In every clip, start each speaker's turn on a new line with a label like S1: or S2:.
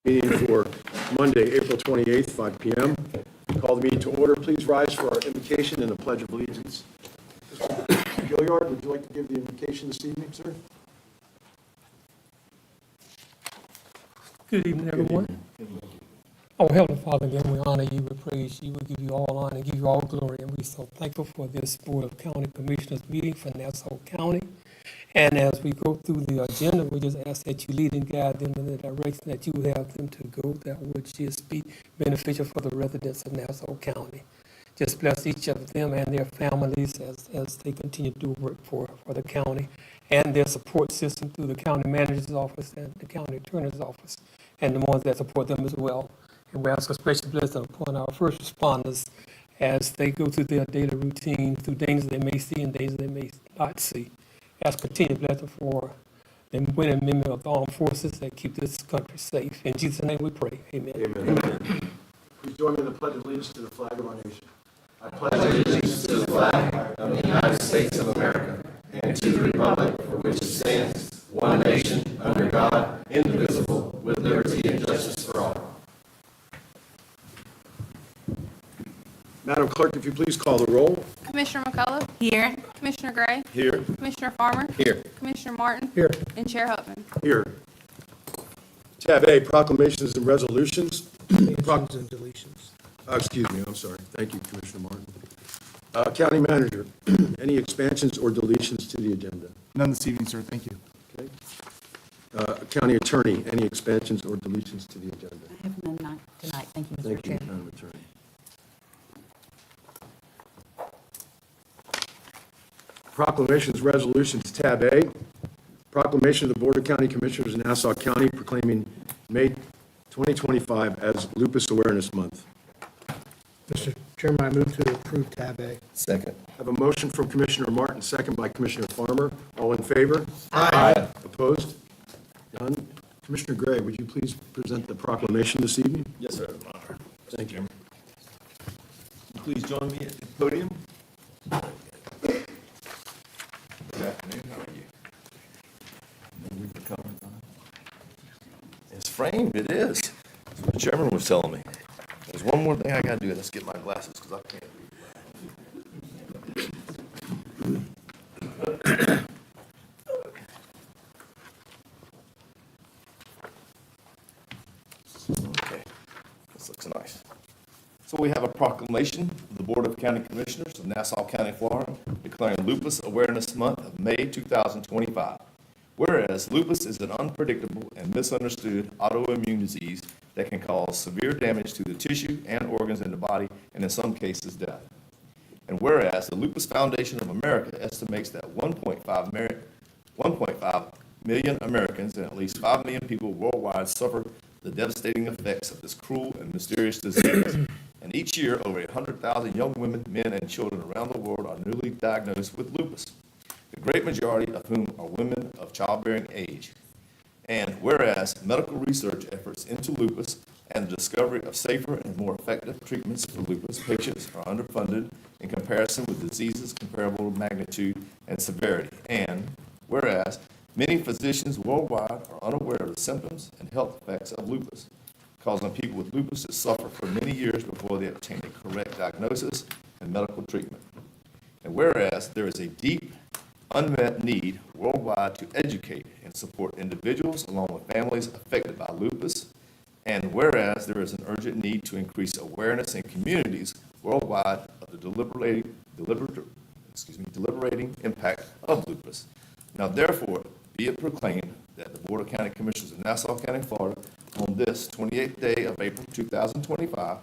S1: Meeting for Monday, April 28th, 5 p.m. Call the meeting to order. Please rise for our invocation and the Pledge of Allegiance. Mr. Gilliard, would you like to give the invocation this evening, sir?
S2: Good evening, everyone. Oh, Heavenly Father, again, we honor you, we praise you, we give you all honor, and give you all glory, and we're so thankful for this Board of County Commissioners meeting for Nassau County. And as we go through the agenda, we just ask that you lead and guide them in the direction that you have them to go, that which is be beneficial for the residents of Nassau County. Just bless each of them and their families as they continue to do work for the county, and their support system through the county manager's office and the county attorney's office, and the ones that support them as well. And we ask a special blessing upon our first responders as they go through their daily routine, through dangers they may see and dangers they may not see. Ask continued blessing for the men and women of the armed forces that keep this country safe. In Jesus' name we pray. Amen.
S1: Amen. Please join me in the Pledge of Allegiance to the flag of our nation.
S3: I pledge allegiance to the flag of the United States of America and to the republic for which it stands, one nation, under God, indivisible, with liberty and justice for all.
S1: Madam Clerk, if you please call the roll.
S4: Commissioner McCullough? Here. Commissioner Gray?
S1: Here.
S4: Commissioner Farmer?
S1: Here.
S4: Commissioner Martin?
S2: Here.
S4: And Chair Hutman.
S1: Here. Tab A, proclamations and resolutions.
S2: Additions and deletions.
S1: Excuse me, I'm sorry. Thank you, Commissioner Martin. County Manager, any expansions or deletions to the agenda?
S5: None this evening, sir. Thank you.
S1: Okay. County Attorney, any expansions or deletions to the agenda?
S6: I have none tonight. Thank you, Mr.
S1: Thank you,
S6: Chair.
S1: Madam Attorney. Proclamations, resolutions, tab A. Proclamation of the Board of County Commissioners in Nassau County proclaiming May 2025 as Lupus Awareness Month.
S2: Mr. Chairman, I move to approve tab A.
S3: Second.
S1: I have a motion from Commissioner Martin, second by Commissioner Farmer. All in favor?
S3: Aye.
S1: Opposed? None. Commissioner Gray, would you please present the proclamation this evening?
S7: Yes, sir.
S1: Thank you.
S7: Please join me at the podium. Good afternoon. How are you? It's framed. It is. That's what the chairman was telling me. There's one more thing I got to do. Let's get my glasses because I can't read. Okay. This looks nice. So we have a proclamation of the Board of County Commissioners of Nassau County, Florida, declaring Lupus Awareness Month of May 2025. Whereas lupus is an unpredictable and misunderstood autoimmune disease that can cause severe damage to the tissue and organs in the body, and in some cases death. And whereas the Lupus Foundation of America estimates that 1.5 million Americans and at least 5 million people worldwide suffer the devastating effects of this cruel and mysterious disease. And each year, over 100,000 young women, men, and children around the world are newly diagnosed with lupus, the great majority of whom are women of childbearing age. And whereas medical research efforts into lupus and the discovery of safer and more effective treatments for lupus patients are underfunded in comparison with diseases comparable magnitude and severity. And whereas many physicians worldwide are unaware of the symptoms and health effects of lupus, causing people with lupus to suffer for many years before they obtain a correct diagnosis and medical treatment. And whereas there is a deep unmet need worldwide to educate and support individuals along with families affected by lupus, and whereas there is an urgent need to increase awareness in communities worldwide of the deliberating impact of lupus. Now therefore, be it proclaimed that the Board of County Commissioners of Nassau County, Florida, on this 28th day of April 2025,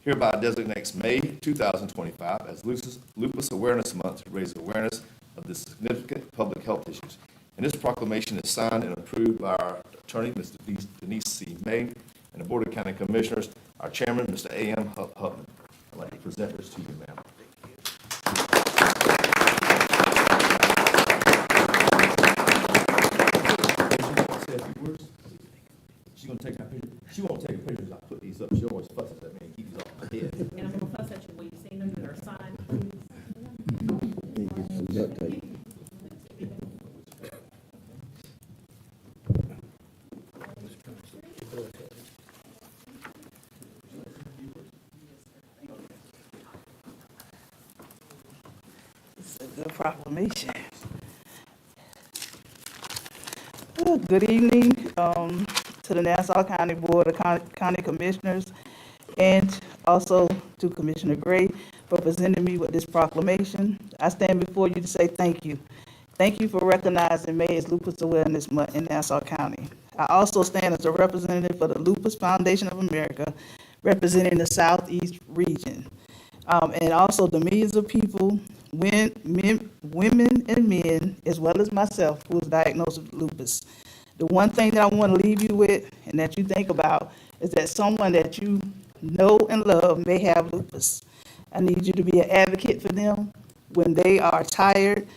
S7: hereby designates May 2025 as Lupus Awareness Month to raise awareness of this significant public health issues. And this proclamation is signed and approved by our attorney, Ms. Denise C. May, and the Board of County Commissioners, our chairman, Mr. A.M. Hutman. I'd like to present this to you, ma'am. She's going to take our picture. She won't take a picture as I put these up. She always fusses at me and keeps it off my head.
S6: And I'm going to fuss at you. Will you see them that are signed, please?
S5: It's a good proclamation. Good evening to the Nassau County Board of County Commissioners and also to Commissioner Gray for presenting me with this proclamation. I stand before you to say thank you. Thank you for recognizing May as Lupus Awareness Month in Nassau County. I also stand as a representative for the Lupus Foundation of America, representing the Southeast region. And also the millions of people, women and men, as well as myself, who was diagnosed with lupus. The one thing that I want to leave you with and that you think about is that someone that you know and love may have lupus. I need you to be an advocate for them when they are tired.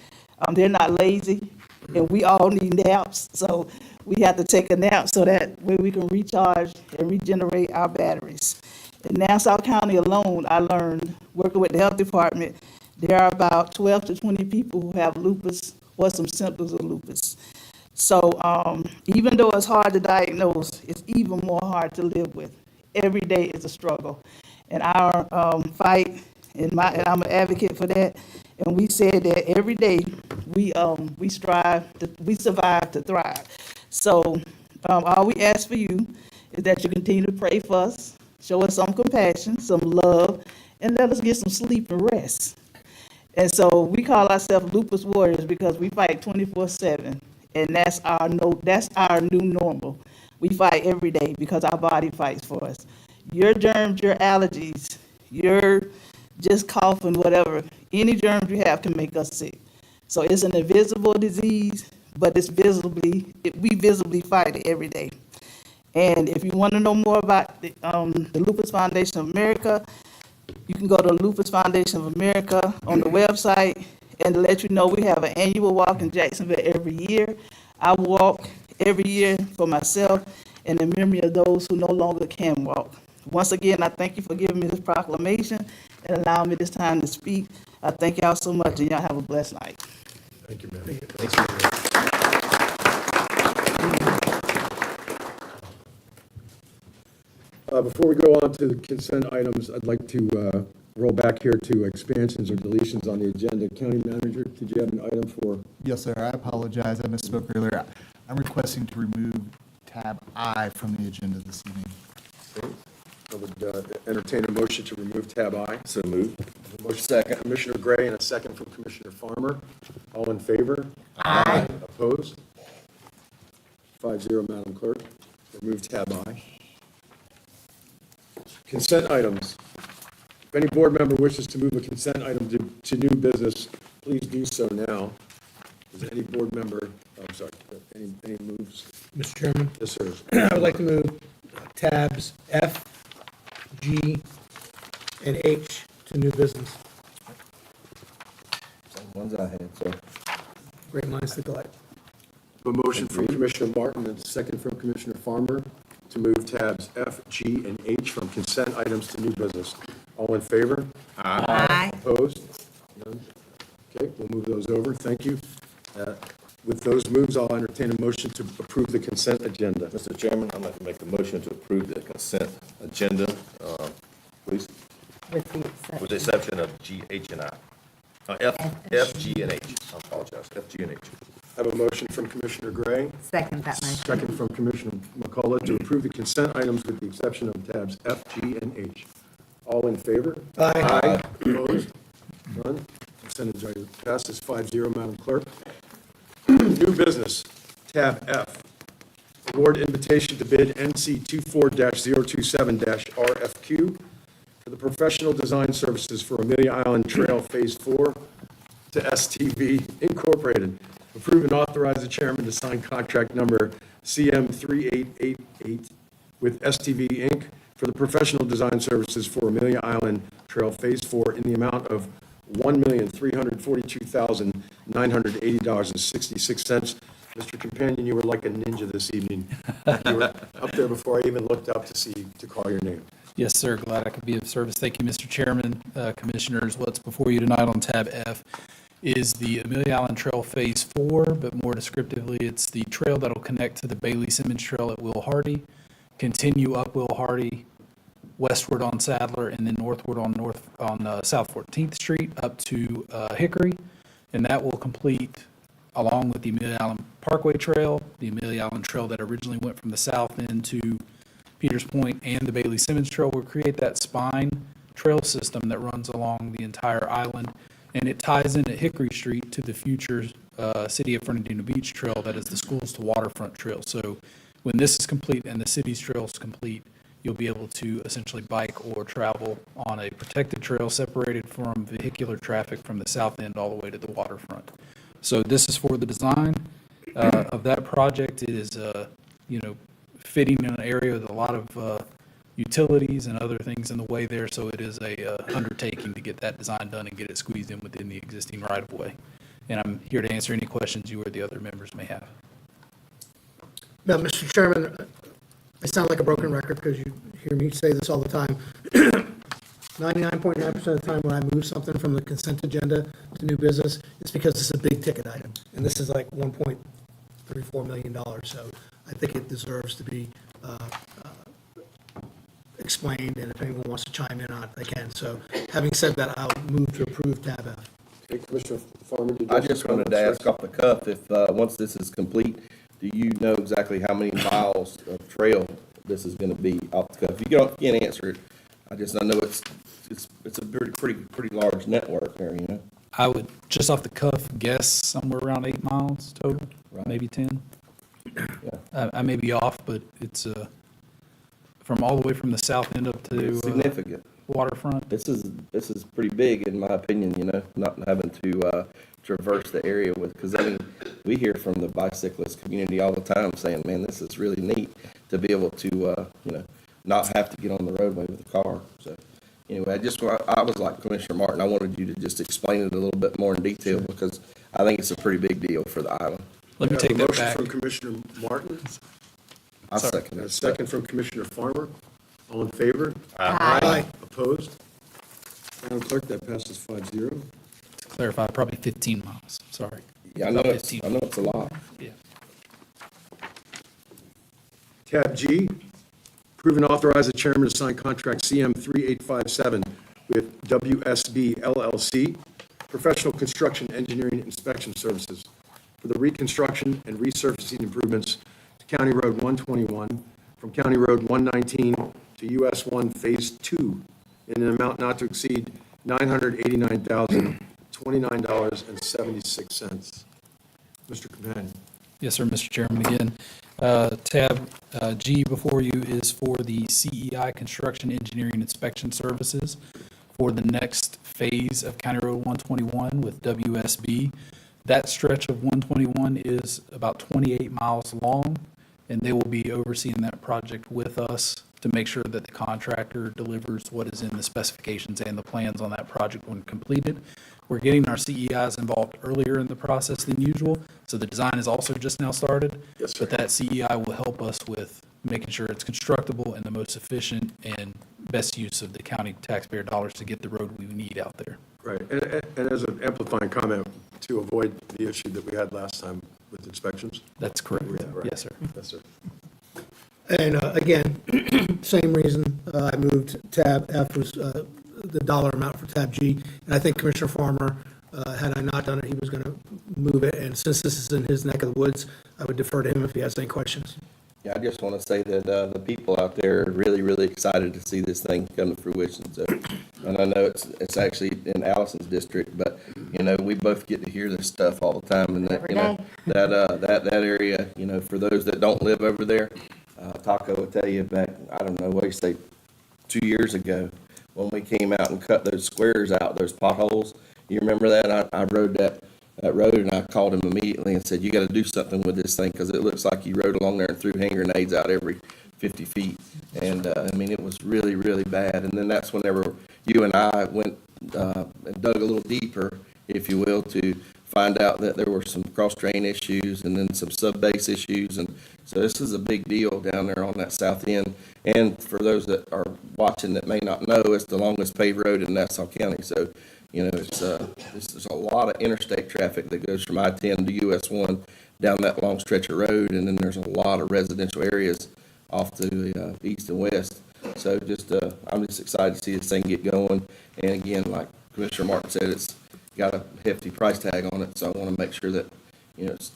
S5: They're not lazy, and we all need naps, so we have to take a nap so that way we can recharge and regenerate our batteries. In Nassau County alone, I learned, working with the health department, there are about 12 to 20 people who have lupus or some symptoms of lupus. So even though it's hard to diagnose, it's even more hard to live with. Every day is a struggle. And our fight, and I'm an advocate for that, and we said that every day we survive to thrive. So all we ask for you is that you continue to pray for us, show us some compassion, some love, and let us get some sleep and rest. And so we call ourselves lupus warriors because we fight 24/7, and that's our new normal. We fight every day because our body fights for us. Your germs, your allergies, your just coughing, whatever, any germs you have can make us sick. So it's an invisible disease, but we visibly fight it every day. And if you want to know more about the Lupus Foundation of America, you can go to Lupus Foundation of America on the website, and to let you know, we have an annual walk in Jacksonville every year. I walk every year for myself and in memory of those who no longer can walk. Once again, I thank you for giving me this proclamation and allowing me this time to speak. I thank y'all so much, and y'all have a blessed night.
S1: Thank you, ma'am. Before we go on to the consent items, I'd like to roll back here to expansions or deletions on the agenda. County Manager, did you have an item for?
S8: Yes, sir. I apologize. I misspoke earlier. I'm requesting to remove tab I from the agenda this evening.
S1: I would entertain a motion to remove tab I.
S7: So moved.
S1: A motion second, Commissioner Gray, and a second from Commissioner Farmer. All in favor? Aye. Opposed? 5-0, Madam Clerk. Remove tab I. Consent items. If any board member wishes to move a consent item to new business, please do so now. Is there any board member, I'm sorry, any moves?
S2: Mr. Chairman,
S1: Yes, sir.
S2: I would like to move tabs F, G, and H to new business.
S7: Ones I had, so.
S2: Great minds think alike.
S1: A motion from Commissioner Martin and a second from Commissioner Farmer to move tabs F, G, and H from consent items to new business. All in favor?
S6: Aye.
S1: Opposed? None? Okay, we'll move those over. Thank you. With those moves, I'll entertain a motion to approve the consent agenda.
S7: Mr. Chairman, I'd like to make a motion to approve the consent agenda, please, with the exception of G, H, and I. F, G, and H. I apologize. F, G, and H.
S1: I have a motion from Commissioner Gray,
S6: Second that motion.
S1: second from Commissioner McCullough to approve the consent items with the exception of tabs F, G, and H. All in favor?
S2: Aye.
S1: Opposed? None? Consent agenda passes 5-0, Madam Clerk. New business, tab F. Award invitation to bid NC 24-027-RFQ for the professional design services for Amelia Island Trail Phase 4 to STV Incorporated. Approve and authorize the chairman to sign contract number CM 3888 with STV Inc. for the professional design services for Amelia Island Trail Phase 4 in the amount of $1,342,980.66. Mr. Companion, you were like a ninja this evening. You were up there before I even looked up to call your name.
S9: Yes, sir. Glad I could be of service. Thank you, Mr. Chairman, Commissioners. What's before you tonight on tab F is the Amelia Island Trail Phase 4, but more descriptively, it's the trail that'll connect to the Bailey Simmons Trail at Will Hardy, continue up Will Hardy, westward on Sadler, and then northward on South 14th Street up to Hickory. And that will complete, along with the Amelia Island Parkway Trail, the Amelia Island Trail that originally went from the south end to Peters Point, and the Bailey Simmons Trail, will create that spine trail system that runs along the entire island. And it ties in at Hickory Street to the future City of Fernandina Beach Trail that is the Schools to Waterfront Trail. So when this is complete and the city's trail is complete, you'll be able to essentially bike or travel on a protected trail separated from vehicular traffic from the south end all the way to the waterfront. So this is for the design of that project. It is, fitting in an area with a lot of utilities and other things in the way there. So it is a undertaking to get that design done and get it squeezed in within the existing right-of-way. And I'm here to answer any questions you or the other members may have.
S10: Now, Mr. Chairman, I sound like a broken record because you hear me say this all the time. 99.9% of the time when I move something from the consent agenda to new business, it's because it's a big ticket item. And this is like $1.34 million. So I think it deserves to be explained, and if anyone wants to chime in on it, they can. So having said that, I'll move to approve tab F.
S1: Okay, Commissioner Farmer, did you
S3: I
S1: have
S3: just
S1: some
S3: wanted to
S1: comments
S3: ask off the cuff, if, once this is complete, do you know exactly how many miles of trail this is gonna be off the cuff? If you can't answer it, I know it's a pretty large network there, you know?
S9: I would, just off the cuff, guess somewhere around 8 miles total,
S3: Right.
S9: maybe 10.
S3: Yeah.
S9: I may be off, but it's from all the way from the south end up to
S3: It's significant.
S9: waterfront.
S3: This is pretty big, in my opinion, you know, not having to traverse the area with, because I mean, we hear from the bicyclist community all the time saying, man, this is really neat to be able to, not have to get on the roadway with a car. So anyway, I was like Commissioner Martin, I wanted you to just explain it a little bit more in detail, because I think it's a pretty big deal for the island.
S9: Let me
S1: We have
S9: take
S1: a
S9: that
S1: motion
S9: back.
S1: from Commissioner Martin,
S3: I second
S1: and a
S3: it.
S1: second from Commissioner Farmer. All in favor?
S10: Aye.
S1: Opposed? Madam Clerk, that passes 5-0.
S9: To clarify, probably 15 miles, sorry.
S3: Yeah, I know
S9: About
S3: it's
S9: 15.
S3: a lot.
S9: Yeah.
S1: Tab G, approve and authorize the chairman to sign contract CM 3857 with WSB LLC, Professional Construction Engineering Inspection Services, for the reconstruction and resurfacing improvements to County Road 121 from County Road 119 to US 1 Phase 2 in an amount not to exceed $989,029.76. Mr. Companion.
S9: Yes, sir, Mr. Chairman, again. Tab G before you is for the CEI Construction Engineering Inspection Services for the next phase of County Road 121 with WSB. That stretch of 121 is about 28 miles long, and they will be overseeing that project with us to make sure that the contractor delivers what is in the specifications and the plans on that project when completed. We're getting our CEIs involved earlier in the process than usual, so the design is also just now started.
S1: Yes, sir.
S9: But that CEI will help us with making sure it's constructible and the most efficient and best use of the county taxpayer dollars to get the road we need out there.
S1: Right, and as an amplifying comment, to avoid the issue that we had last time with inspections?
S9: That's correct.
S1: Yeah, right.
S9: Yes, sir.
S1: Yes, sir.
S10: And again, same reason I moved tab F was the dollar amount for tab G. And I think Commissioner Farmer, had I not done it, he was going to move it. And since this is in his neck of the woods, I would defer to him if he has any questions.
S3: Yeah, I just want to say that the people out there are really, really excited to see this thing come to fruition. So, and I know it's actually in Allison's district, but you know we both get to hear this stuff all the time, and that
S6: Every
S3: you know that area, you know, for those that don't live over there, Taco will tell you back, I don't know, what do you say, 2 years ago when we came out and cut those squares out, those potholes. You remember that? I rode that road, and I called him immediately and said, you got to do something with this thing, because it looks like you rode along there and threw hand grenades out every 50 feet. And, I mean, it was really, really bad. And then that's whenever you and I went and dug a little deeper, if you will, to find out that there were some cross-drain issues and then some sub-base issues. And so this is a big deal down there on that south end. And for those that are watching that may not know, it's the longest paved road in Nassau County. So, you know, there's a lot of interstate traffic that goes from I-10 to US 1 down that long stretch of road, and then there's a lot of residential areas off to the east and west. So I'm just excited to see this thing get going. And again, like Commissioner Martin said, got a hefty price tag on it, so I want to make sure that, it's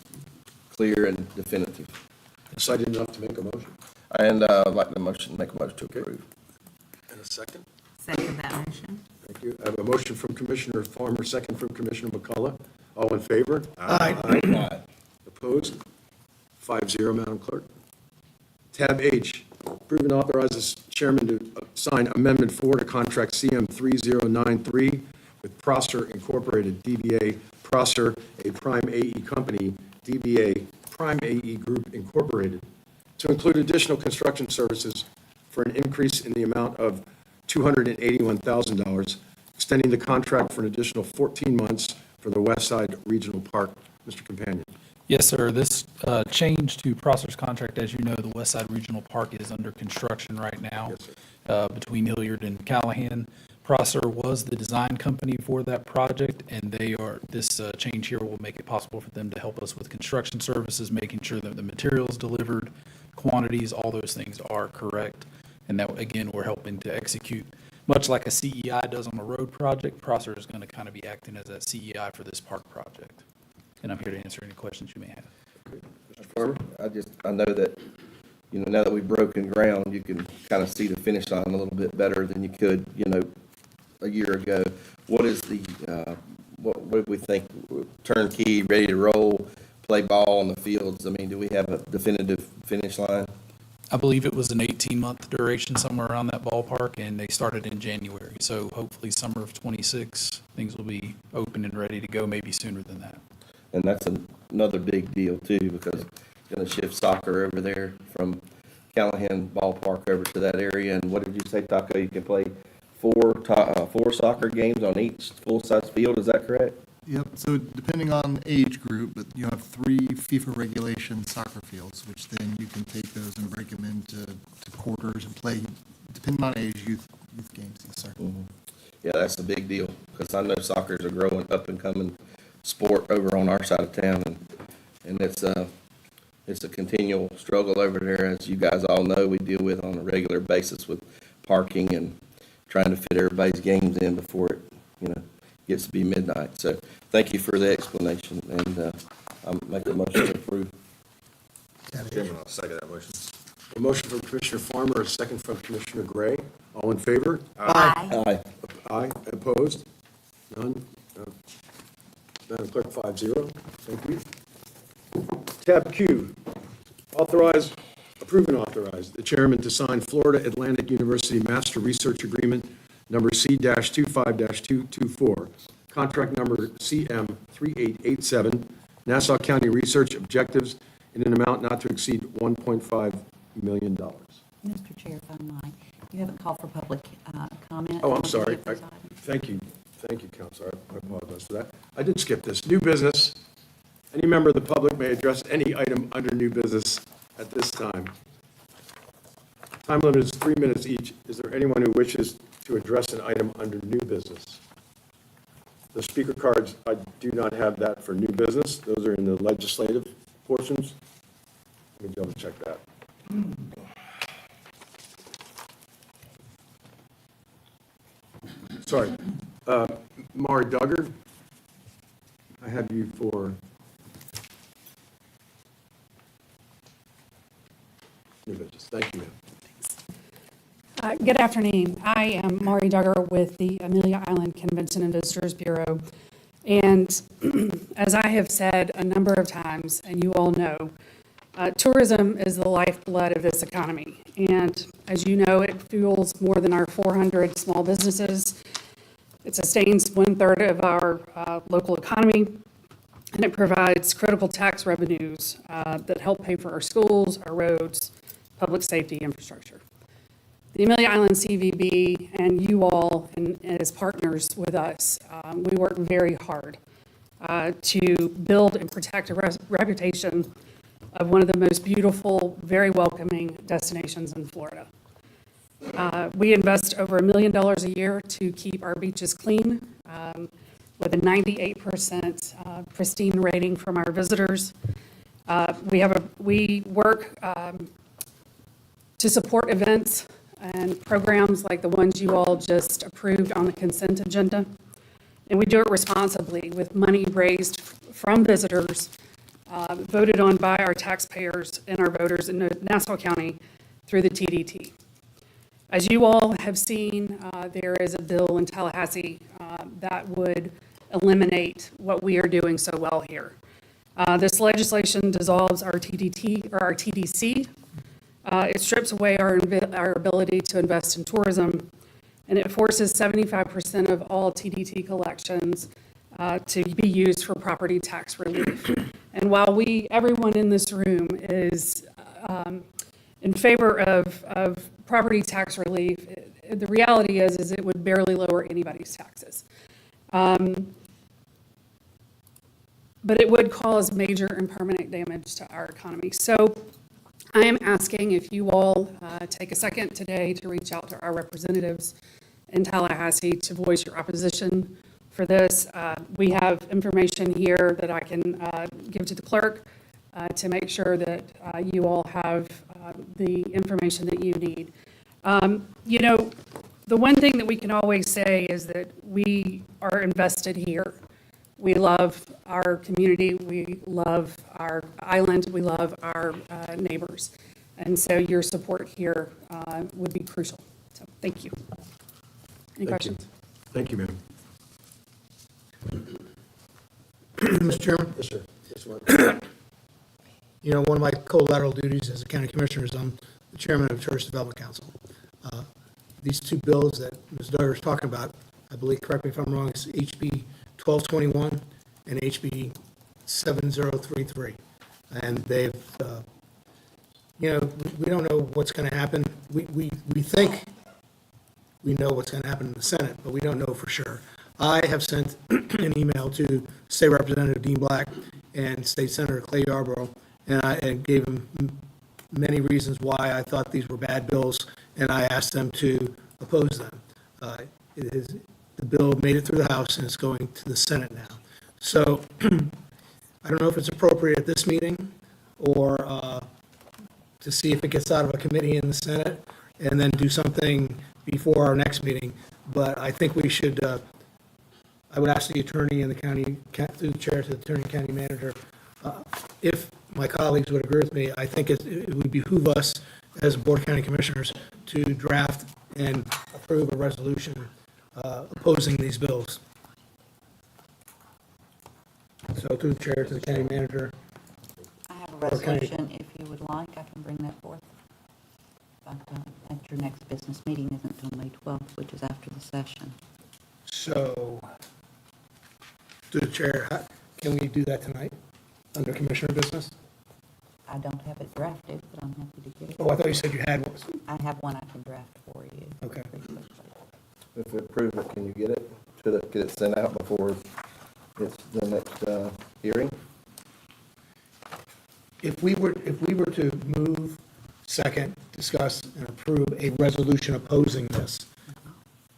S3: clear and definitive.
S1: Excited enough to make a motion?
S3: And I'd like to make a motion to approve.
S1: And a second?
S6: Second that motion.
S1: Thank you. I have a motion from Commissioner Farmer, second from Commissioner McCullough. All in favor?
S10: Aye.
S3: Aye.
S1: Opposed? 5-0, Madam Clerk. Tab H, approve and authorize the chairman to sign Amendment 4 to Contract CM 3093 with Prosser Incorporated, DBA Prosser, a Prime AE Company, DBA Prime AE Group Incorporated, to include additional construction services for an increase in the amount of $281,000, extending the contract for an additional 14 months for the West Side Regional Park. Mr. Companion.
S9: Yes, sir. This change to Prosser's contract, as you know, the West Side Regional Park is under construction right now.
S1: Yes, sir.
S9: Between Hilliard and Callahan. Prosser was the design company for that project, and this change here will make it possible for them to help us with construction services, making sure that the materials delivered, quantities, all those things are correct. And that, again, we're helping to execute, much like a CEI does on a road project. Prosser is going to kind of be acting as that CEI for this park project. And I'm here to answer any questions you may have.
S3: Mr. Farmer, I know that, now that we've broken ground, you can kind of see the finish line a little bit better than you could, a year ago. What is what do we think? Turnkey, ready to roll, play ball on the fields? I mean, do we have a definitive finish line?
S9: I believe it was an 18-month duration, somewhere around that ballpark, and they started in January. So hopefully summer of '26, things will be open and ready to go, maybe sooner than that.
S3: And that's another big deal too, because it's going to shift soccer over there from Callahan Ballpark over to that area. And what did you say, Taco? You can play four soccer games on each full-size field. Is that correct?
S8: Yep, so depending on age group, but you have 3 FIFA regulation soccer fields, which then you can take those and break them into quarters and play, depending on age, youth games, yes, sir.
S3: Mm-hmm. Yeah, that's a big deal, because I know soccer is a growing, up-and-coming sport over on our side of town, and it's a continual struggle over there, as you guys all know, we deal with on a regular basis with parking and trying to fit everybody's games in before it, gets to be midnight. So thank you for the explanation, and I'll make a motion to approve.
S7: Chairman, I'll second that motion.
S1: A motion from Commissioner Farmer, a second from Commissioner Gray. All in favor?
S6: Aye.
S3: Aye.
S1: Aye. Opposed? None? Madam Clerk, 5-0. Thank you. Tab Q, approve and authorize the chairman to sign Florida Atlantic University Master Research Agreement number C-25-224, contract number CM3887, Nassau County Research Objectives in an amount not to exceed $1.5 million.
S6: Mr. Chair, if I might, you have a call for public comment.
S1: Oh, I'm sorry. Thank you, Counselor. I apologize for that. I did skip this. New business. Any member of the public may address any item under new business at this time. Time limit is 3 minutes each. Is there anyone who wishes to address an item under new business? The speaker cards, I do not have that for new business. Those are in the legislative portions. Let me double check that. Sorry. Mari Duggar, I have you for new business. Thank you, ma'am.
S11: Good afternoon. I am Mari Duggar with the Amelia Island Convention and Visitors Bureau. And as I have said a number of times, and you all know, tourism is the lifeblood of this economy. And as you know, it fuels more than our 400 small businesses. It sustains 1/3 of our local economy, and it provides critical tax revenues that help pay for our schools, our roads, public safety infrastructure. The Amelia Island CVB and you all, and as partners with us, we work very hard to build and protect a reputation of one of the most beautiful, very welcoming destinations in Florida. We invest over $1 million a year to keep our beaches clean, with a 98% pristine rating from our visitors. We work to support events and programs like the ones you all just approved on the consent agenda. And we do it responsibly with money raised from visitors, voted on by our taxpayers and our voters in Nassau County through the TDT. As you all have seen, there is a bill in Tallahassee that would eliminate what we are doing so well here. This legislation dissolves our TDT, or our TDC. It strips away our ability to invest in tourism, and it forces 75% of all TDT collections to be used for property tax relief. And while everyone in this room is in favor of property tax relief, the reality is it would barely lower anybody's taxes. But it would cause major and permanent damage to our economy. So I am asking if you all take a second today to reach out to our representatives in Tallahassee to voice your opposition for this. We have information here that I can give to the clerk to make sure that you all have the information that you need. You know, the one thing that we can always say is that we are invested here. We love our community, we love our island, we love our neighbors. And so your support here would be crucial. So thank you. Any questions?
S1: Thank you, ma'am.
S10: Mr. Chairman?
S1: Yes, sir. Yes, sir.
S10: You know, one of my collateral duties as a county commissioner is I'm the chairman of the Tourist Development Council. These two bills that Ms. Duggar is talking about, I believe, correct me if I'm wrong, it's HB 1221 and HB 7033. And they've, you know, we don't know what's going to happen. We think we know what's going to happen in the Senate, but we don't know for sure. I have sent an email to State Representative Dean Black and State Senator Clay Yarborough, and gave them many reasons why I thought these were bad bills, and I asked them to oppose them. The bill made it through the House, and it's going to the Senate now. So I don't know if it's appropriate at this meeting or to see if it gets out of a committee in the Senate and then do something before our next meeting. But I think we should, I would ask the attorney and the county, through the chair to the attorney and county manager, if my colleagues would agree with me, I think it would behoove us as Board of County Commissioners to draft and approve a resolution opposing these bills. So through the chair to the county manager.
S6: I have a resolution, if you would like, I can bring that forth. But at your next business meeting isn't until May 12th, which is after the session.
S10: So, through the chair, can we do that tonight under Commissioner business?
S6: I don't have it drafted, but I'm happy to get it.
S10: Oh, I thought you said you had one.
S6: I have one I can draft for you.
S10: Okay.
S6: pretty quickly.
S3: If we approve it, can you get it, get it sent out before it's the next hearing?
S10: If we were to move, second, discuss, and approve a resolution opposing this,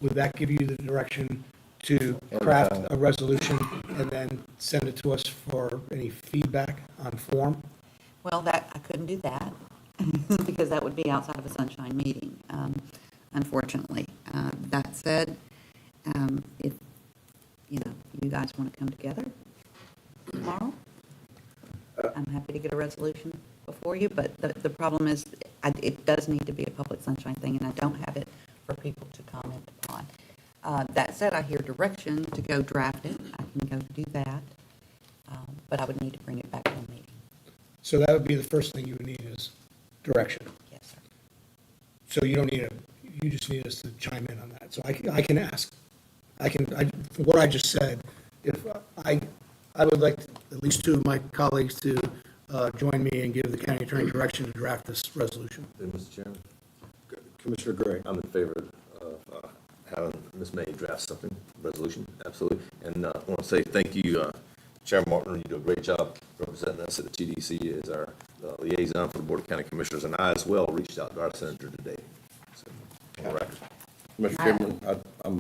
S10: would that give you the direction to craft a resolution and then send it to us for any feedback on form?
S6: Well, I couldn't do that, because that would be outside of a sunshine meeting, unfortunately. That said, if, you guys want to come together tomorrow, I'm happy to get a resolution before you, but the problem is, it does need to be a public sunshine thing, and I don't have it for people to comment upon. That said, I hear direction to go draft it. I can go do that, but I would need to bring it back to the meeting.
S10: So that would be the first thing you would need is direction.
S6: Yes, sir.
S10: So you don't need you just need us to chime in on that. So I can ask. For what I just said, if I would like at least two of my colleagues to join me and give the county attorney direction to draft this resolution.
S12: Mr. Chairman,
S1: Commissioner Gray.
S12: I'm in favor of having Ms. May draft something, resolution, absolutely. And I want to say thank you, Chairman Martin, you do a great job representing us at the TDC as our liaison for the Board of County Commissioners, and I as well reached out to our senator today. So, on the record.
S3: Mr. Chairman,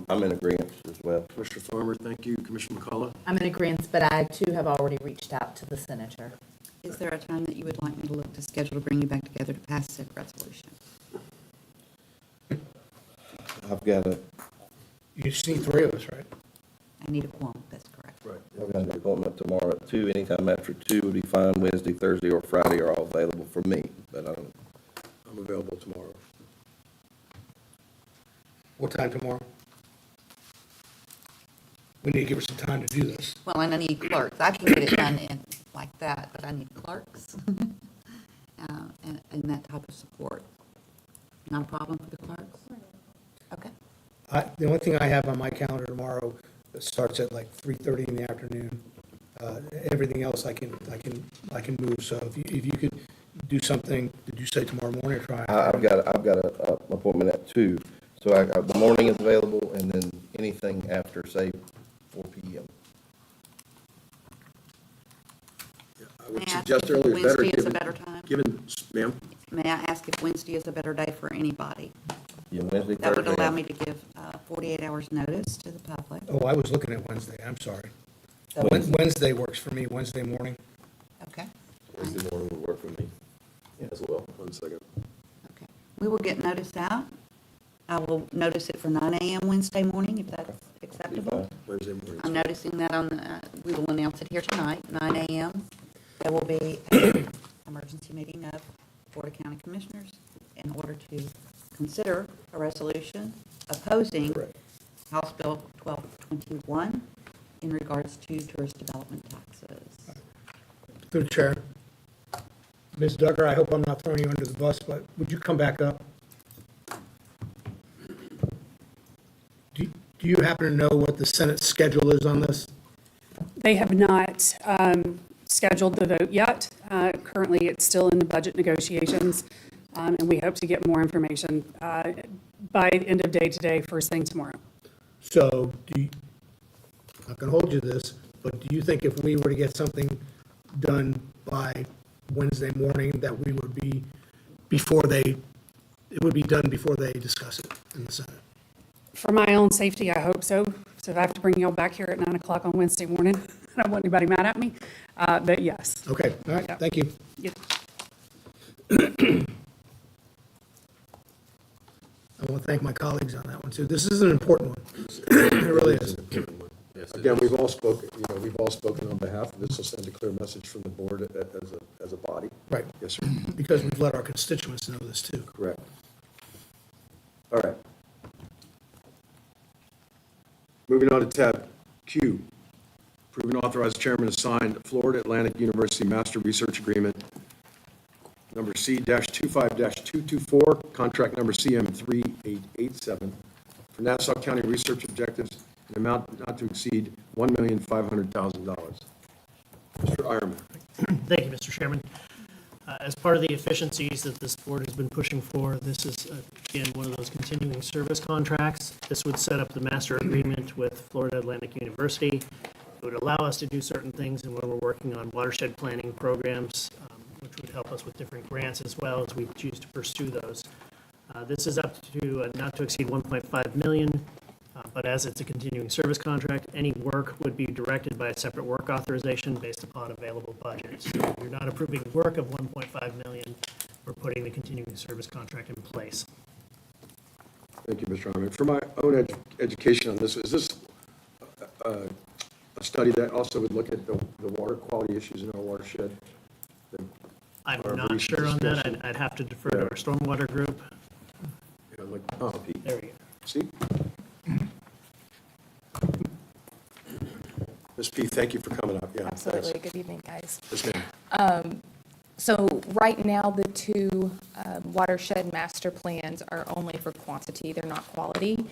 S3: I'm in agreement as well.
S1: Commissioner Farmer, thank you. Commissioner McCullough?
S13: I'm in agreement, but I too have already reached out to the senator.
S6: Is there a time that you would like me to look to schedule to bring you back together to pass said resolution?
S3: I've got a,
S10: You just need three of us, right?
S6: I need a quorum, that's correct.
S1: Right.
S12: I've got an appointment tomorrow at 2, anytime after 2 would be fine. Wednesday, Thursday, or Friday are all available for me, but I don't,
S1: I'm available tomorrow.
S10: What time tomorrow? We need to give her some time to do this.
S6: Well, and I need clerks. I can get it done in like that, but I need clerks. And that type of support. Not a problem for the clerks? Okay.
S10: The only thing I have on my calendar tomorrow starts at like 3:30 in the afternoon. Everything else I can move, so if you could do something, did you say tomorrow morning or try?
S12: I've got an appointment at 2, so the morning is available, and then anything after, say, 4 p.m.
S1: I would
S6: May I ask
S1: suggest
S6: if
S1: earlier better,
S6: Wednesday is a
S1: given,
S6: better time?
S1: ma'am?
S6: May I ask if Wednesday is a better day for anybody?
S12: Yeah, Wednesday,
S6: That would
S12: Thursday.
S6: allow me to give 48 hours notice to the public.
S10: Oh, I was looking at Wednesday, I'm sorry.
S6: So-
S10: Wednesday works for me, Wednesday morning.
S6: Okay,
S12: Wednesday morning would work for me as well.
S1: 1 second.
S6: okay. We will get notice out. I will notice it for 9 a.m. Wednesday morning, if that's
S12: Be
S6: acceptable.
S12: fine.
S1: Wednesday morning.
S6: I'm noticing that on the, we will announce it here tonight, 9 a.m. There will be an emergency meeting of Board of County Commissioners in order to consider a resolution opposing
S1: Correct.
S6: House Bill 1221 in regards to tourist development taxes.
S10: Through the chair. Ms. Duggar, I hope I'm not throwing you under the bus, but would you come back up? Do you happen to know what the Senate schedule is on this?
S11: They have not scheduled the vote yet. Currently, it's still in the budget negotiations, and we hope to get more information by the end of day today, first thing tomorrow.
S10: So, I'm not going to hold you to this, but do you think if we were to get something done by Wednesday morning, that we would be, it would be done before they discuss it in the Senate?
S11: For my own safety, I hope so. So if I have to bring y'all back here at 9 o'clock on Wednesday morning, I don't want anybody mad at me, but yes.
S10: Okay, all right,
S11: Yeah.
S10: thank you.
S11: Yeah.
S10: I want to thank my colleagues on that one, too. This is an important one. It really is.
S1: Again, we've all spoken on behalf. This will send a clear message from the board as a body.
S10: Right,
S1: Yes, sir.
S10: because we've let our constituents know this, too.
S1: Correct. All right. Moving on to tab Q. Approve and authorize chairman to sign Florida Atlantic University Master Research Agreement, number C-25-224, contract number CM3887, for Nassau County research objectives in amount not to exceed $1,500,000. Mr. Ironman.
S14: Thank you, Mr. Chairman. As part of the efficiencies that this board has been pushing for, this is, again, one of those continuing service contracts. This would set up the master agreement with Florida Atlantic University. It would allow us to do certain things, and when we're working on watershed planning programs, which would help us with different grants as well as we choose to pursue those. This is up to not to exceed 1.5 million. But as it's a continuing service contract, any work would be directed by a separate work authorization based upon available budgets. So you're not approving work of 1.5 million, we're putting the continuing service contract in place.
S1: Thank you, Mr. Ironman. For my own education on this, is this a study that also would look at the water quality issues in our watershed?
S14: I'm
S1: Our
S14: not
S1: recent
S14: sure on that,
S1: discussion.
S14: I'd have to defer to our stormwater group.
S1: Yeah, like, oh,
S14: There we go.
S1: see? Ms. P, thank you for coming up. Yeah,
S13: Absolutely.
S1: thanks.
S13: Good evening, guys.
S1: Yes, ma'am.
S13: So right now, the two watershed master plans are only for quantity, they're not quality,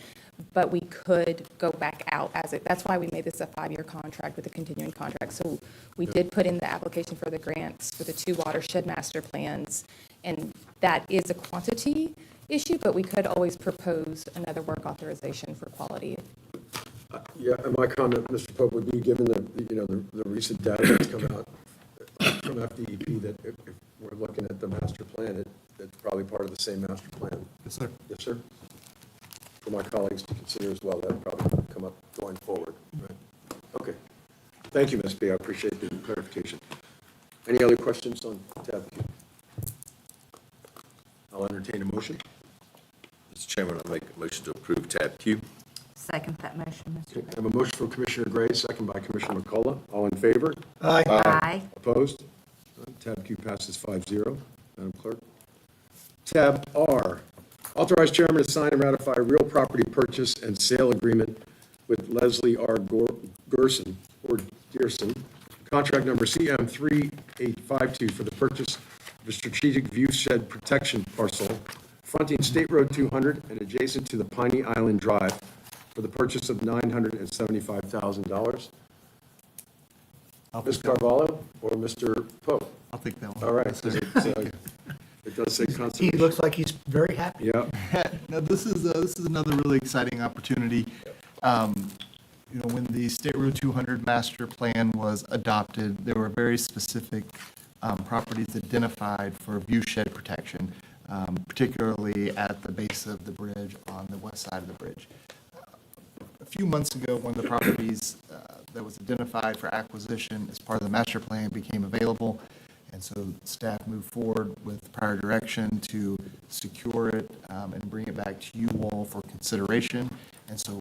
S13: but we could go back out as it, that's why we made this a 5-year contract with a continuing contract. So we did put in the application for the grants for the two watershed master plans, and that is a quantity issue, but we could always propose another work authorization for quality.
S1: Yeah, and my comment, Mr. Pope, would be, given the recent data that's come out from FDEP, that if we're looking at the master plan, it's probably part of the same master plan.
S8: Yes, sir.
S1: Yes, sir? For my colleagues to consider as well, that'll probably come up going forward. Right. Okay. Thank you, Ms. B. I appreciate the clarification. Any other questions on tab Q? I'll entertain a motion.
S12: Mr. Chairman, I make a motion to approve tab Q.
S6: Second that motion, Mr.
S1: I
S6: Gray.
S1: have a motion from Commissioner Gray, second by Commissioner McCullough. All in favor?
S10: Aye.
S6: Aye.
S1: Opposed? None. Tab Q passes 5-0. Madam Clerk. Tab R, authorize chairman to sign and ratify real property purchase and sale agreement with Leslie R. Gerson, or Dearson, contract number CM 3852 for the purchase of a strategic view shed protection parcel fronting State Road 200 and adjacent to the Piney Island Drive for the purchase of $975,000. Ms. Carvalho or Mr. Pope?
S8: I'll take that one.
S1: All right, 'cause it does say
S10: He
S1: conservation.
S10: looks like he's very happy.
S1: Yeah,
S8: Now, this is another really exciting opportunity. When the State Road 200 master plan was adopted, there were very specific properties identified for view shed protection, particularly at the base of the bridge on the west side of the bridge. A few months ago, one of the properties that was identified for acquisition as part of the master plan became available, and so staff moved forward with prior direction to secure it and bring it back to you all for consideration. And so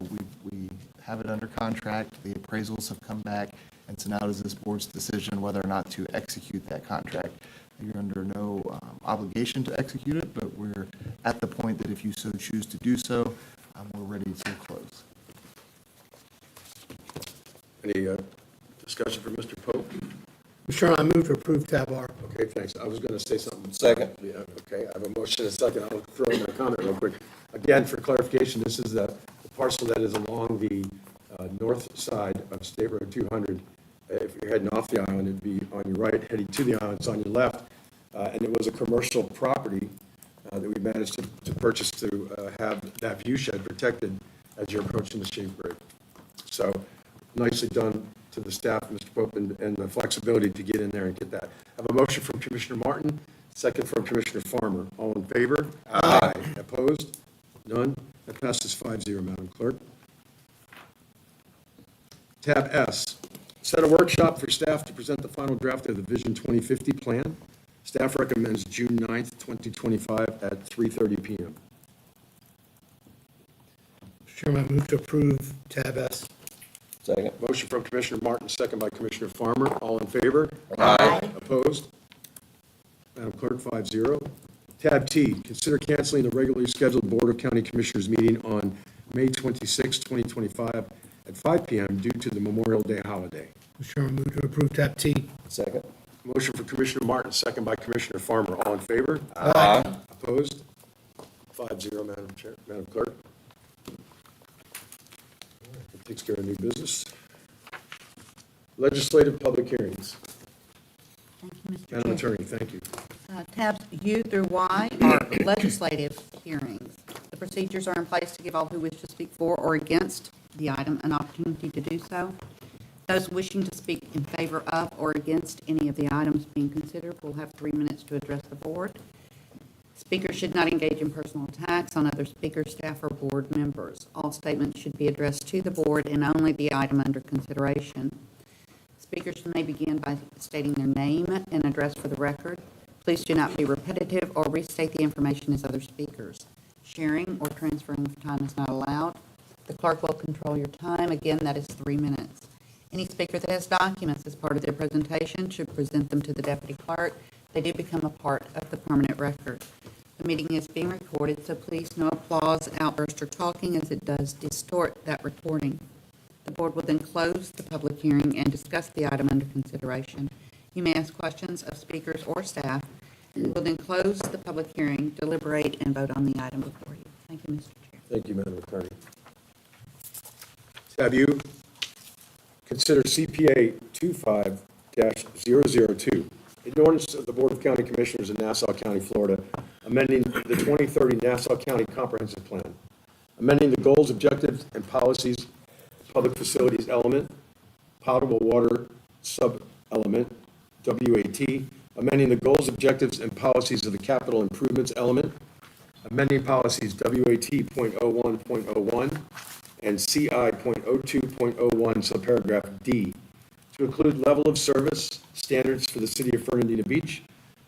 S8: we have it under contract, the appraisals have come back, and so now it is this board's decision whether or not to execute that contract. You're under no obligation to execute it, but we're at the point that if you so choose to do so, we're ready to close.
S1: any discussion for Mr. Pope?
S10: Mr. Chairman, I move to approve tab R.
S1: Okay, thanks. I was going to say something.
S12: Second.
S1: Yeah, okay, I have a motion and a second. I'll throw in my comment real quick. Again, for clarification, this is the parcel that is along the north side of State Road 200. If you're heading off the island, it'd be on your right, heading to the island, it's on your left. And it was a commercial property that we managed to purchase to have that view shed protected as you're approaching the Shade Bridge. So nicely done to the staff, Mr. Pope, and the flexibility to get in there and get that. I have a motion from Commissioner Martin, second from Commissioner Farmer. All in favor? Aye. Opposed? None? That passes 5-0, Madam Clerk. Tab S, set a workshop for staff to present the final draft of the Vision 2050 plan. Staff recommends June 9th, 2025 at 3:30 PM.
S10: Mr. Chairman, I move to approve tab S.
S12: Second.
S1: Motion from Commissioner Martin, second by Commissioner Farmer. All in favor?
S12: Aye.
S1: Opposed? Madam Clerk, 5-0. Tab T, consider canceling the regularly scheduled Board of County Commissioners meeting on May 26, 2025 at 5 PM due to the Memorial Day holiday.
S10: Mr. Chairman, I move to approve tab T.
S12: Second.
S1: Motion for Commissioner Martin, second by Commissioner Farmer. All in favor?
S12: Aye.
S1: Opposed? 5-0, Madam Chair, Madam Clerk. That takes care of new business. Legislative public hearings.
S6: Thank you, Mr.
S1: Madam
S6: Chair.
S1: Attorney, thank you.
S6: Tabs U through Y are legislative hearings. The procedures are in place to give all who wish to speak for or against the item an opportunity to do so. Those wishing to speak in favor of or against any of the items being considered will have 3 minutes to address the board. Speakers should not engage in personal attacks on other speakers, staff, or board members. All statements should be addressed to the board and only the item under consideration. Speakers may begin by stating their name and address for the record. Please do not be repetitive or restate the information as other speakers. Sharing or transferring of time is not allowed. The clerk will control your time. Again, that is 3 minutes. Any speaker that has documents as part of their presentation should present them to the deputy clerk. They do become a part of the permanent record. The meeting is being recorded, so please no applause, outburst, or talking, as it does distort that recording. The board will then close the public hearing and discuss the item under consideration. You may ask questions of speakers or staff. We will then close the public hearing, deliberate, and vote on the item before you. Thank you, Mr. Chair.
S1: Thank you, Madam Attorney. Tab U, consider CPA 25-002, an ordinance of the Board of County Commissioners in Nassau County, Florida, amending the 2030 Nassau County Comprehensive Plan, amending the goals, objectives, and policies, public facilities element, potable water sub-element, WAT, amending the goals, objectives, and policies of the capital improvements element, amending policies WAT.01.01 and CI.02.01 subparagraph D to include level of service standards for the city of Fernandina Beach,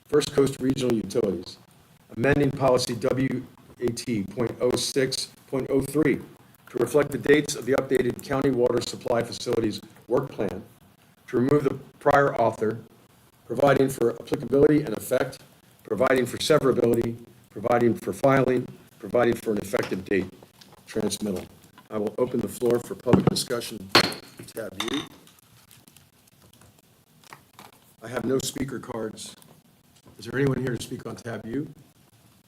S1: First Coast Regional Utilities, amending policy WAT.06.03, to reflect the dates of the updated county water supply facilities work plan, to remove the prior author, providing for applicability and effect, providing for severability, providing for filing, providing for an effective date, transmittal. I will open the floor for public discussion. Tab U. I have no speaker cards. Is there anyone here to speak on tab U?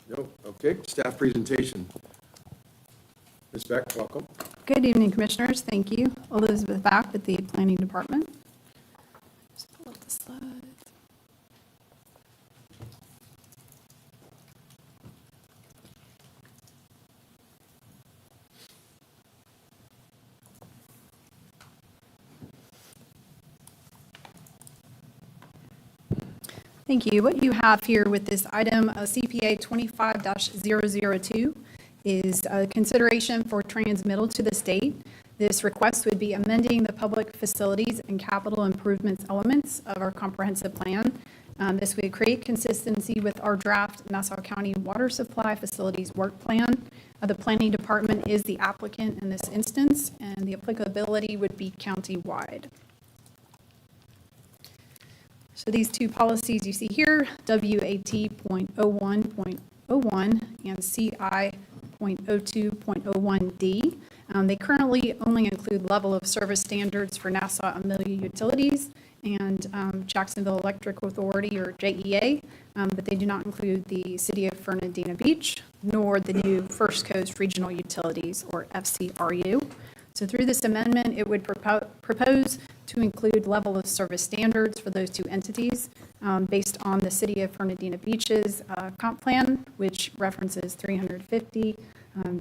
S1: No? Okay. Staff presentation. Ms. Beck, welcome.
S15: Good evening, Commissioners. Thank you. Elizabeth Back with the Planning Department. Just pull up the slides. Thank you. What you have here with this item, CPA 25-002, is a consideration for transmittal to the state. This request would be amending the public facilities and capital improvements elements of our comprehensive plan. This would create consistency with our draft Nassau County Water Supply Facilities Work Plan. The Planning Department is the applicant in this instance, and the applicability would be county-wide. So these two policies you see here, WAT.01.01 and CI.02.01D, they currently only include level of service standards for Nassau Amelia Utilities and Jacksonville Electric Authority, or JEA, but they do not include the City of Fernandina Beach, nor the new First Coast Regional Utilities, or FCRU. So through this amendment, it would propose to include level of service standards for those two entities based on the City of Fernandina Beach's comp plan, which references 350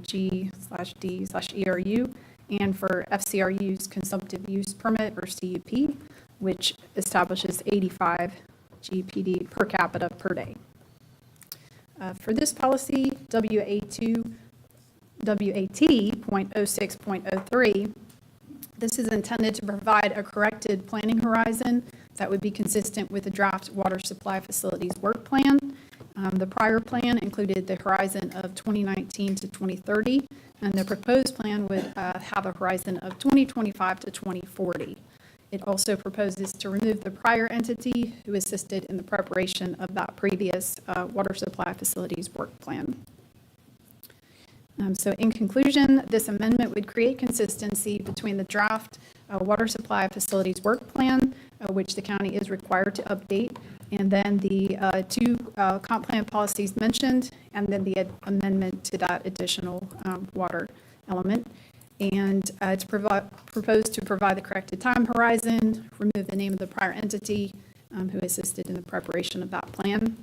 S15: G/D/ERU, and for FCRU's consumptive use permit, or CUP, which establishes 85 GPD per capita per day. For this policy, WAT.06.03, this is intended to provide a corrected planning horizon that would be consistent with the draft water supply facilities work plan. The prior plan included the horizon of 2019 to 2030, and the proposed plan would have a horizon of 2025 to 2040. It also proposes to remove the prior entity who assisted in the preparation of that previous water supply facilities work plan. So in conclusion, this amendment would create consistency between the draft water supply facilities work plan, which the county is required to update, and then the two comp plan policies mentioned, and then the amendment to that additional water element. And it's proposed to provide the corrected time horizon, remove the name of the prior entity who assisted in the preparation of that plan.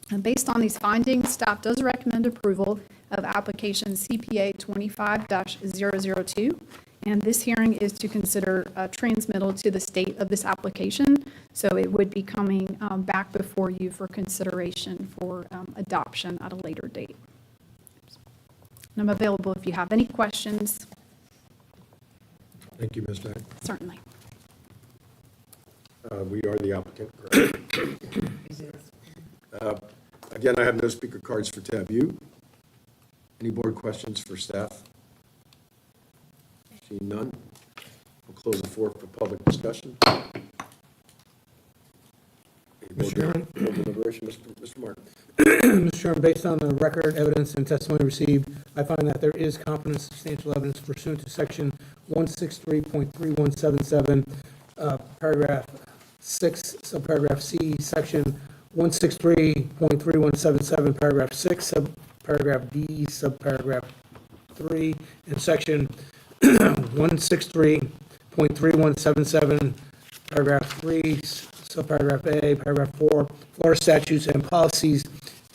S15: And based on these findings, staff does recommend approval of application CPA 25-002. And this hearing is to consider transmittal to the state of this application. So it would be coming back before you for consideration for adoption at a later date. And I'm available if you have any questions.
S1: Thank you, Ms. Beck.
S15: Certainly.
S1: We are the applicant, correct? Again, I have no speaker cards for tab U. Any board questions for staff? Seeing none, we'll close the floor for public discussion.
S10: Mr. Chairman?
S1: Board deliberation, Mr. Martin.
S10: Mr. Chairman, based on the record, evidence, and testimony received, I find that there is competent and substantial evidence pursuant to section 163.3177, paragraph 6, subparagraph C, section 163.3177, paragraph 6, subparagraph D, subparagraph 3, and section 163.3177, paragraph 3, subparagraph A, paragraph 4, Florida statutes and policies,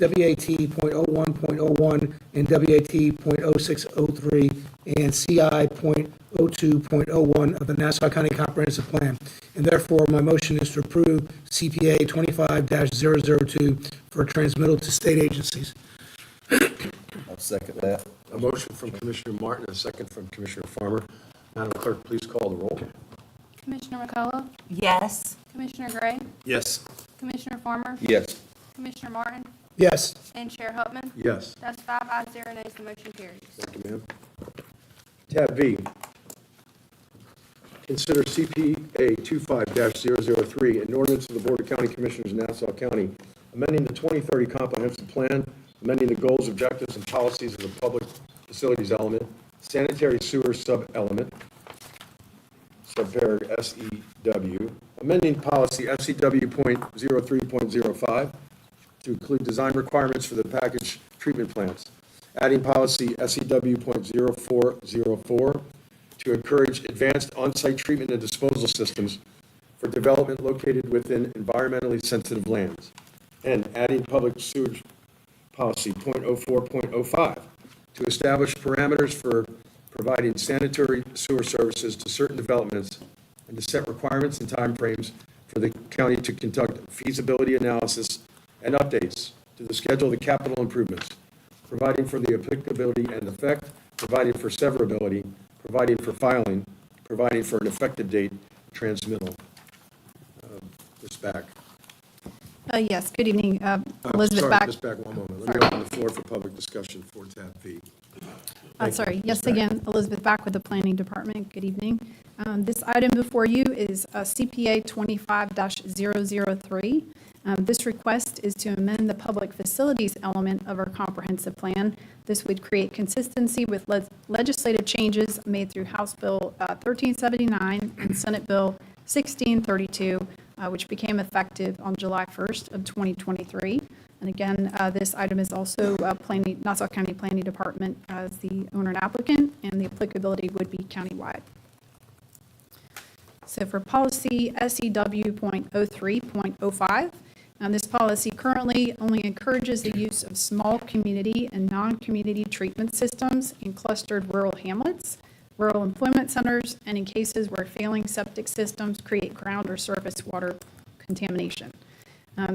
S10: WAT.01.01 and WAT.0603 and CI.02.01 of the Nassau County Comprehensive Plan. And therefore, my motion is to approve CPA 25-002 for transmittal to state agencies.
S12: I'll second that.
S1: A motion from Commissioner Martin, a second from Commissioner Farmer. Madam Clerk, please call the roll.
S4: Commissioner McCullough,
S6: Yes.
S4: Commissioner Gray,
S1: Yes.
S4: Commissioner Farmer,
S12: Yes.
S4: Commissioner Martin,
S10: Yes.
S4: and Chair Hupman.
S1: Yes.
S4: That's 5 ayes, 0 nays, the motion carries.
S1: Thank you, ma'am. Tab V, consider CPA 25-003, an ordinance of the Board of County Commissioners in Nassau County, amending the 2030 comprehensive plan, amending the goals, objectives, and policies of the public facilities element, sanitary sewer sub-element, subparagraph SEW, amending policy SEW.03.05 to include design requirements for the package treatment plants, adding policy SEW.0404 to encourage advanced on-site treatment and disposal systems for development located within environmentally sensitive lands, and adding public sewage policy .04.05 to establish parameters for providing sanitary sewer services to certain developments and to set requirements and timeframes for the county to conduct feasibility analysis and updates to the schedule of the capital improvements, providing for the applicability and effect, providing for severability, providing for filing, providing for an effective date, transmittal. Ms. Back.
S15: Yes, good evening, Elizabeth Back.
S1: Sorry, Ms. Back, one moment. Let me open the floor for public discussion for tab V.
S15: Sorry,
S1: Ms.
S15: yes,
S1: Back.
S15: again, Elizabeth Back with the Planning Department. Good evening. This item before you is CPA 25-003. This request is to amend the public facilities element of our comprehensive plan. This would create consistency with legislative changes made through House Bill 1379 and Senate Bill 1632, which became effective on July 1st of 2023. And again, this item is also Nassau County Planning Department as the owner and applicant, and the applicability would be countywide. So for policy SEW.03.05, this policy currently only encourages the use of small community and non-community treatment systems in clustered rural hamlets, rural employment centers, and in cases where failing septic systems create ground or surface water contamination.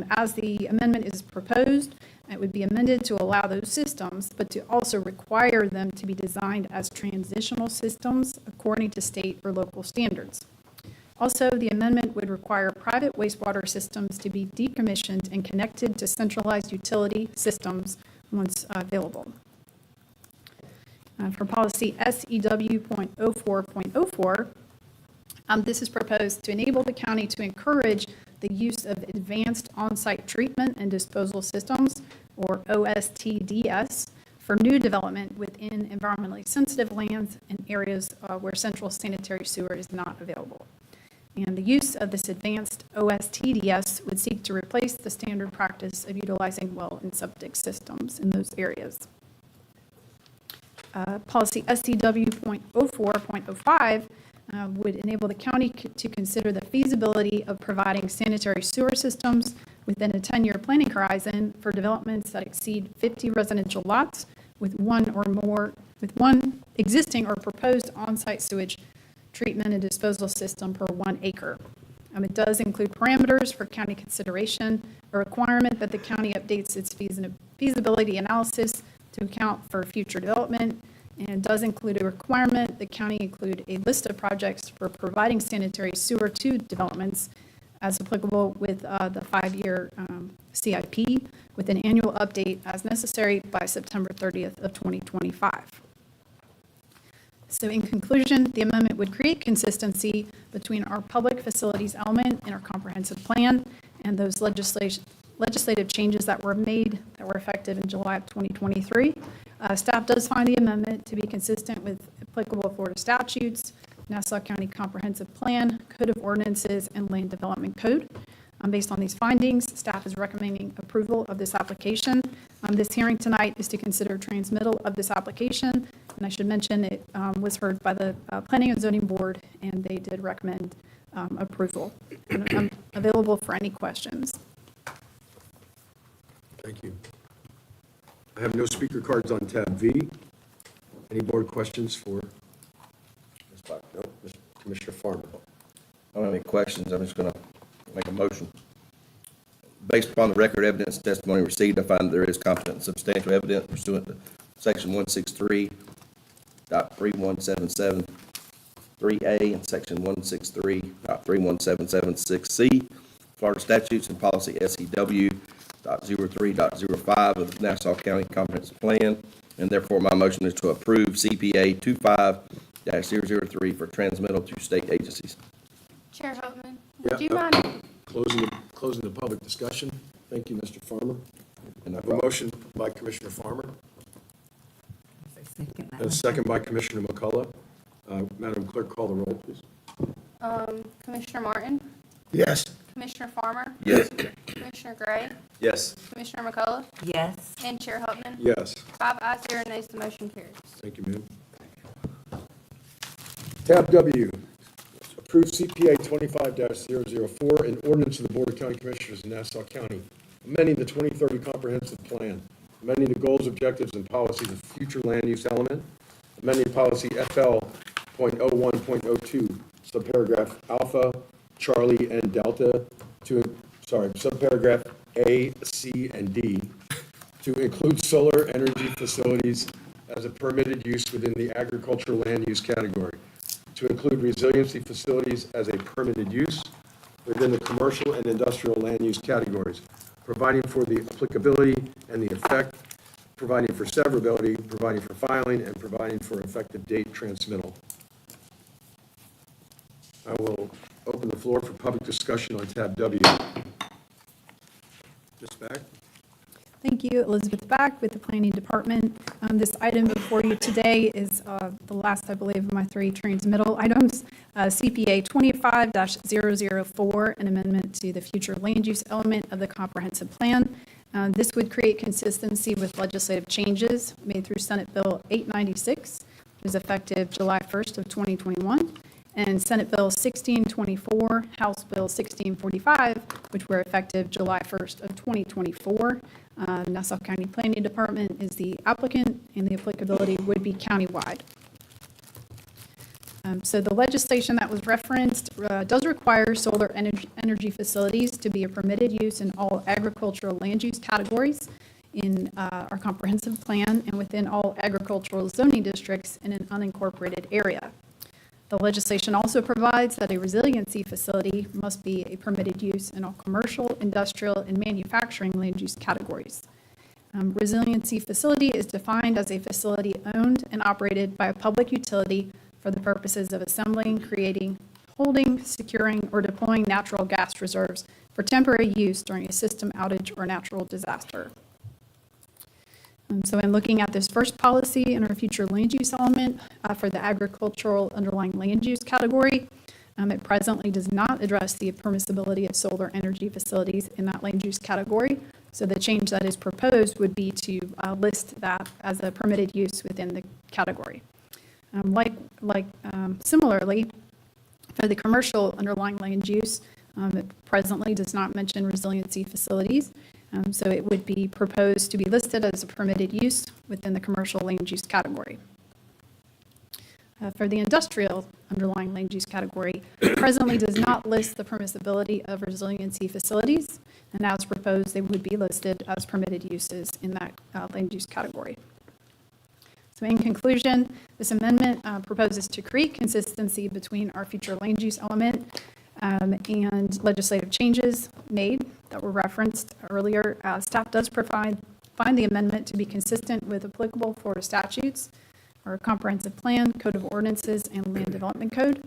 S15: As the amendment is proposed, it would be amended to allow those systems, but to also require them to be designed as transitional systems according to state or local standards. Also, the amendment would require private wastewater systems to be decommissioned and connected to centralized utility systems once available. For policy SEW.04.04, this is proposed to enable the county to encourage the use of advanced on-site treatment and disposal systems, or OSTDS, for new development within environmentally sensitive lands and areas where central sanitary sewer is not available. And the use of this advanced OSTDS would seek to replace the standard practice of utilizing well and septic systems in those areas. Policy SEW.04.05 would enable the county to consider the feasibility of providing sanitary sewer systems within a 10-year planning horizon for developments that exceed 50 residential lots with one existing or proposed on-site sewage treatment and disposal system per 1 acre. It does include parameters for county consideration, a requirement that the county updates its feasibility analysis to account for future development, and it does include a requirement the county include a list of projects for providing sanitary sewer to developments as applicable with the 5-year CIP with an annual update as necessary by September 30th of 2025. So in conclusion, the amendment would create consistency between our public facilities element in our comprehensive plan and those legislative changes that were made that were effective in July of 2023. Staff does find the amendment to be consistent with applicable Florida statutes, Nassau County Comprehensive Plan, Code of Ordinances, and Land Development Code. Based on these findings, staff is recommending approval of this application. This hearing tonight is to consider transmittal of this application, and I should mention it was heard by the Planning and Zoning Board, and they did recommend approval. And I'm available for any questions.
S1: Thank you. I have no speaker cards on tab V. Any board questions for Ms. Black? No. Commissioner Farmer?
S12: I don't have any questions. I'm just going to make a motion. Based upon the record evidence testimony received, I find there is competent and substantial evidence pursuant to section 163.31773A and section 163.31776C, Florida statutes and policy SEW.03.05 of the Nassau County Comprehensive Plan, and therefore my motion is to approve CPA
S3: 2025-003 for transmittal to state agencies.
S4: Chair Hopman,
S1: Yeah,
S4: would you mind?
S1: Closing the public discussion. Thank you, Mr. Farmer. And I have a motion by Commissioner Farmer and a second by Commissioner McCullough. Madam Clerk, call the roll, please.
S4: Commissioner Martin,
S10: Yes.
S4: Commissioner Farmer,
S3: Yes.
S4: Commissioner Gray,
S12: Yes.
S4: Commissioner McCullough,
S6: Yes.
S4: and Chair Hopman.
S1: Yes.
S4: 5 ayes, 0 nays, the motion carries.
S1: Thank you, ma'am. Tab W, approve CPA 25-004, an ordinance of the Board of County Commissioners in Nassau County, amending the 2030 comprehensive plan, amending the goals, objectives, and policies of future land use element, amending policy FL.01.02, subparagraph alpha, Charlie, and delta, subparagraph A, C, and D, to include solar energy facilities as a permitted use within the agricultural land use category, to include resiliency facilities as a permitted use within the commercial and industrial land use categories, providing for the applicability and the effect, providing for severability, providing for filing, and providing for effective date transmittal. I will open the floor for public discussion on tab W. Ms. Back?
S15: Thank you, Elizabeth Back with the Planning Department. This item before you today is the last, I believe, of my 3 transmittal items. CPA 25-004, an amendment to the future land use element of the comprehensive plan. This would create consistency with legislative changes made through Senate Bill 896, which is effective July 1st of 2021, and Senate Bill 1624, House Bill 1645, which were effective July 1st of 2024. Nassau County Planning Department is the applicant, and the applicability would be countywide. So the legislation that was referenced does require solar energy facilities to be a permitted use in all agricultural land use categories in our comprehensive plan and within all agricultural zoning districts in an unincorporated area. The legislation also provides that a resiliency facility must be a permitted use in all commercial, industrial, and manufacturing land use categories. Resiliency facility is defined as a facility owned and operated by a public utility for the purposes of assembling, creating, holding, securing, or deploying natural gas reserves for temporary use during a system outage or natural disaster. So in looking at this first policy in our future land use element for the agricultural underlying land use category, it presently does not address the permissibility of solar energy facilities in that land use category. So the change that is proposed would be to list that as a permitted use within the category. Similarly, for the commercial underlying land use, it presently does not mention resiliency facilities. So it would be proposed to be listed as a permitted use within the commercial land use category. For the industrial underlying land use category, presently does not list the permissibility of resiliency facilities, and as proposed, they would be listed as permitted uses in that land use category. So in conclusion, this amendment proposes to create consistency between our future land use element and legislative changes made that were referenced earlier. Staff does find the amendment to be consistent with applicable Florida statutes, our comprehensive plan, code of ordinances, and land development code.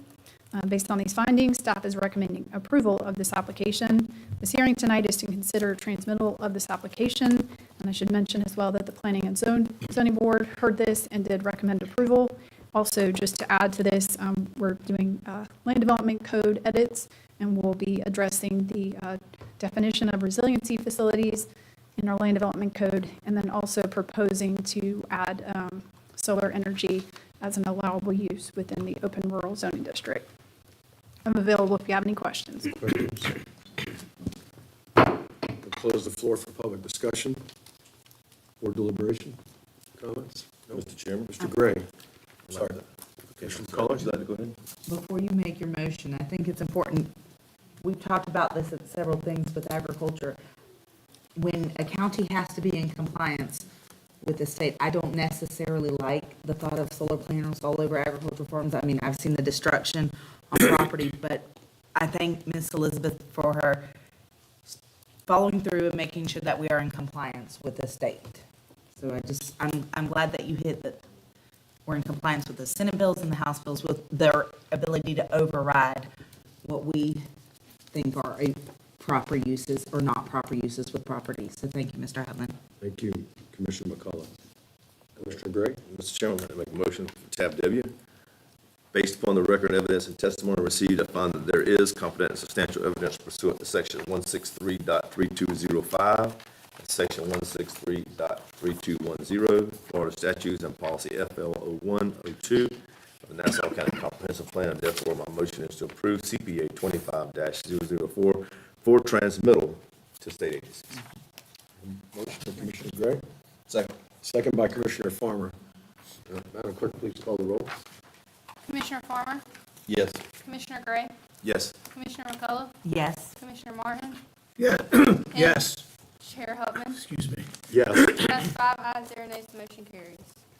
S15: Based on these findings, staff is recommending approval of this application. This hearing tonight is to consider transmittal of this application, and I should mention as well that the Planning and Zoning Board heard this and did recommend approval. Also, just to add to this, we're doing land development code edits, and we'll be addressing the definition of resiliency facilities in our land development code, and then also proposing to add solar energy as an allowable use within the open rural zoning district. I'm available if you have any questions.
S1: Questions? We'll close the floor for public discussion or deliberation. Comments? No?
S12: Mr. Chairman?
S1: Mr. Gray? Sorry. Commissioner McCullough?
S12: Would you like to go ahead?
S6: Before you make your motion, I think it's important, we've talked about this at several things with agriculture. When a county has to be in compliance with the state, I don't necessarily like the thought of solar panels all over agricultural farms. I mean, I've seen the destruction on property, but I thank Ms. Elizabeth for her following through and making sure that we are in compliance with the state. So I'm glad that you hit that
S16: we're in compliance with the Senate bills and the House bills with their ability to override what we think are a proper uses or not proper uses with property. So thank you, Mr. Hutland.
S1: Thank you, Commissioner McCullough. Commissioner Gray?
S12: Mr. Chairman, I make a motion for tab W. Based upon the record evidence and testimony received, I find that there is competent and substantial evidence pursuant to section 163.3205 and section 163.3210 Florida statutes and policy FL0102 of the Nassau County Comprehensive Plan. Therefore, my motion is to approve CPA 25-004 for transmittal to state agencies.
S1: Motion by Commissioner Gray,
S7: Second.
S1: second by Commissioner Farmer. Madam Clerk, please call the roll.
S4: Commissioner Farmer?
S7: Yes.
S4: Commissioner Gray?
S12: Yes.
S4: Commissioner McCullough?
S6: Yes.
S4: Commissioner Martin?
S10: Yeah, yes,
S4: Chair Hubman?
S10: excuse me.
S1: Yes.
S4: That's 5 ayes, 0 nays, the motion carries.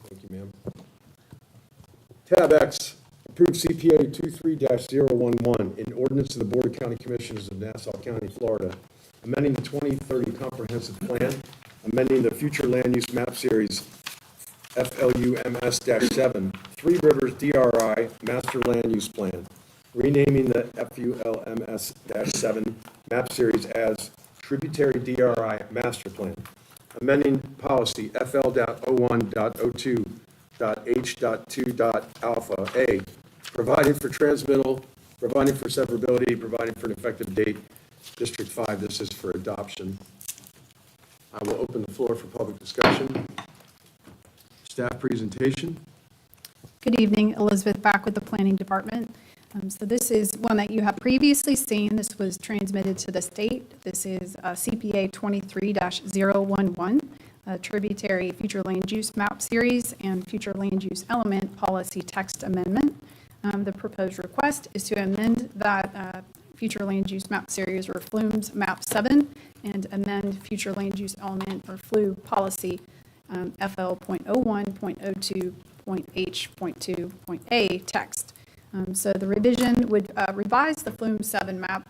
S1: Thank you, ma'am. Tab X, approve CPA 23-011, an ordinance of the Board of County Commissioners of Nassau County, Florida, amending the 2030 Comprehensive Plan, amending the future land use map series FLUMS-7, Three Rivers DRI Master Land Use Plan, renaming the FULMS-7 map series as Tributary DRI Master Plan, amending policy FL.01.02.H.2.alpha A, providing for transmittal, providing for severability, providing for an effective date. District 5, this is for adoption. I will open the floor for public discussion. Staff presentation.
S15: Good evening, Elizabeth back with the Planning Department. So this is one that you have previously seen. This was transmitted to the state. This is CPA 23-011, Tributary Future Land Use Map Series and Future Land Use Element Policy Text Amendment. The proposed request is to amend that Future Land Use Map Series, or FLUMS Map 7, and amend Future Land Use Element, or FLU Policy FL.01.02.H.2.A text. So the revision would revise the FLUME 7 map,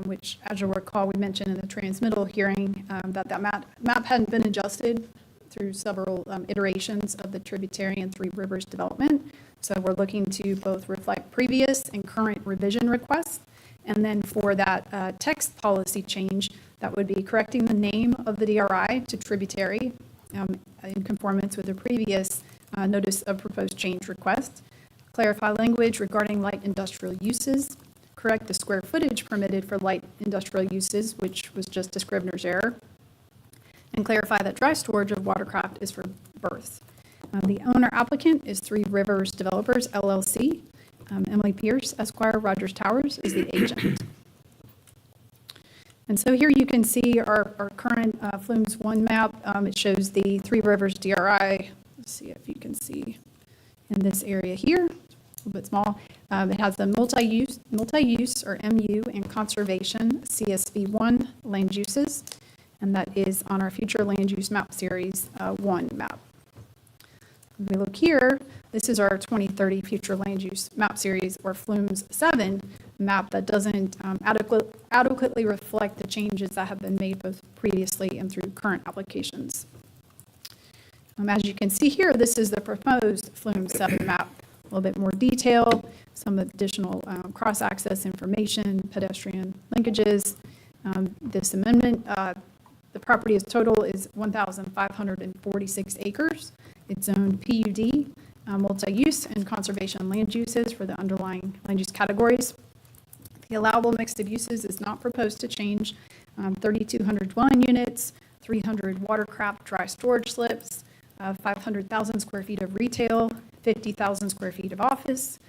S15: which, as you'll recall, we mentioned in the transmittal hearing that map hadn't been adjusted through several iterations of the Tributary and Three Rivers development. So we're looking to both reflect previous and current revision requests. And then for that text policy change, that would be correcting the name of the DRI to Tributary in conformance with the previous notice of proposed change request, clarify language regarding light industrial uses, correct the square footage permitted for light industrial uses, which was just a Scrivener's error, and clarify that dry storage of watercraft is for berths. The owner applicant is Three Rivers Developers, LLC. Emily Pierce, Esquire, Rogers Towers is the agent. And so here you can see our current FLUMS 1 map. It shows the Three Rivers DRI. Let's see if you can see in this area here, a little bit small. It has the multi-use or MU and conservation CSV1 land uses, and that is on our future land use map series 1 map. If we look here, this is our 2030 future land use map series, or FLUMS 7 map, that doesn't adequately reflect the changes that have been made both previously and through current applications. As you can see here, this is the proposed FLUMS 7 map. A little bit more detail, some additional cross-access information, pedestrian linkages. This amendment, the property total is 1,546 acres. It's zoned PUD, multi-use and conservation land uses for the underlying land use categories. The allowable mix of uses is not proposed to change. 3,200 dwelling units, 300 watercraft dry storage slips, 500,000 square feet of retail, 50,000 square feet of office,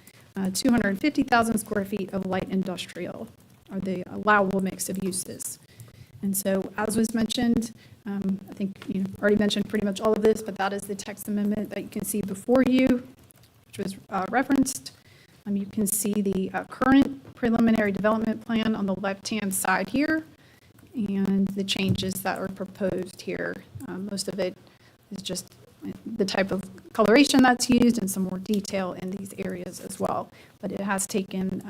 S15: 250,000 square feet of light industrial are the allowable mix of uses. And so, as was mentioned, I think you already mentioned pretty much all of this, but that is the text amendment that you can see before you, which was referenced. You can see the current preliminary development plan on the left-hand side here, and the changes that are proposed here. Most of it is just the type of coloration that's used and some more detail in these areas as well. But it has taken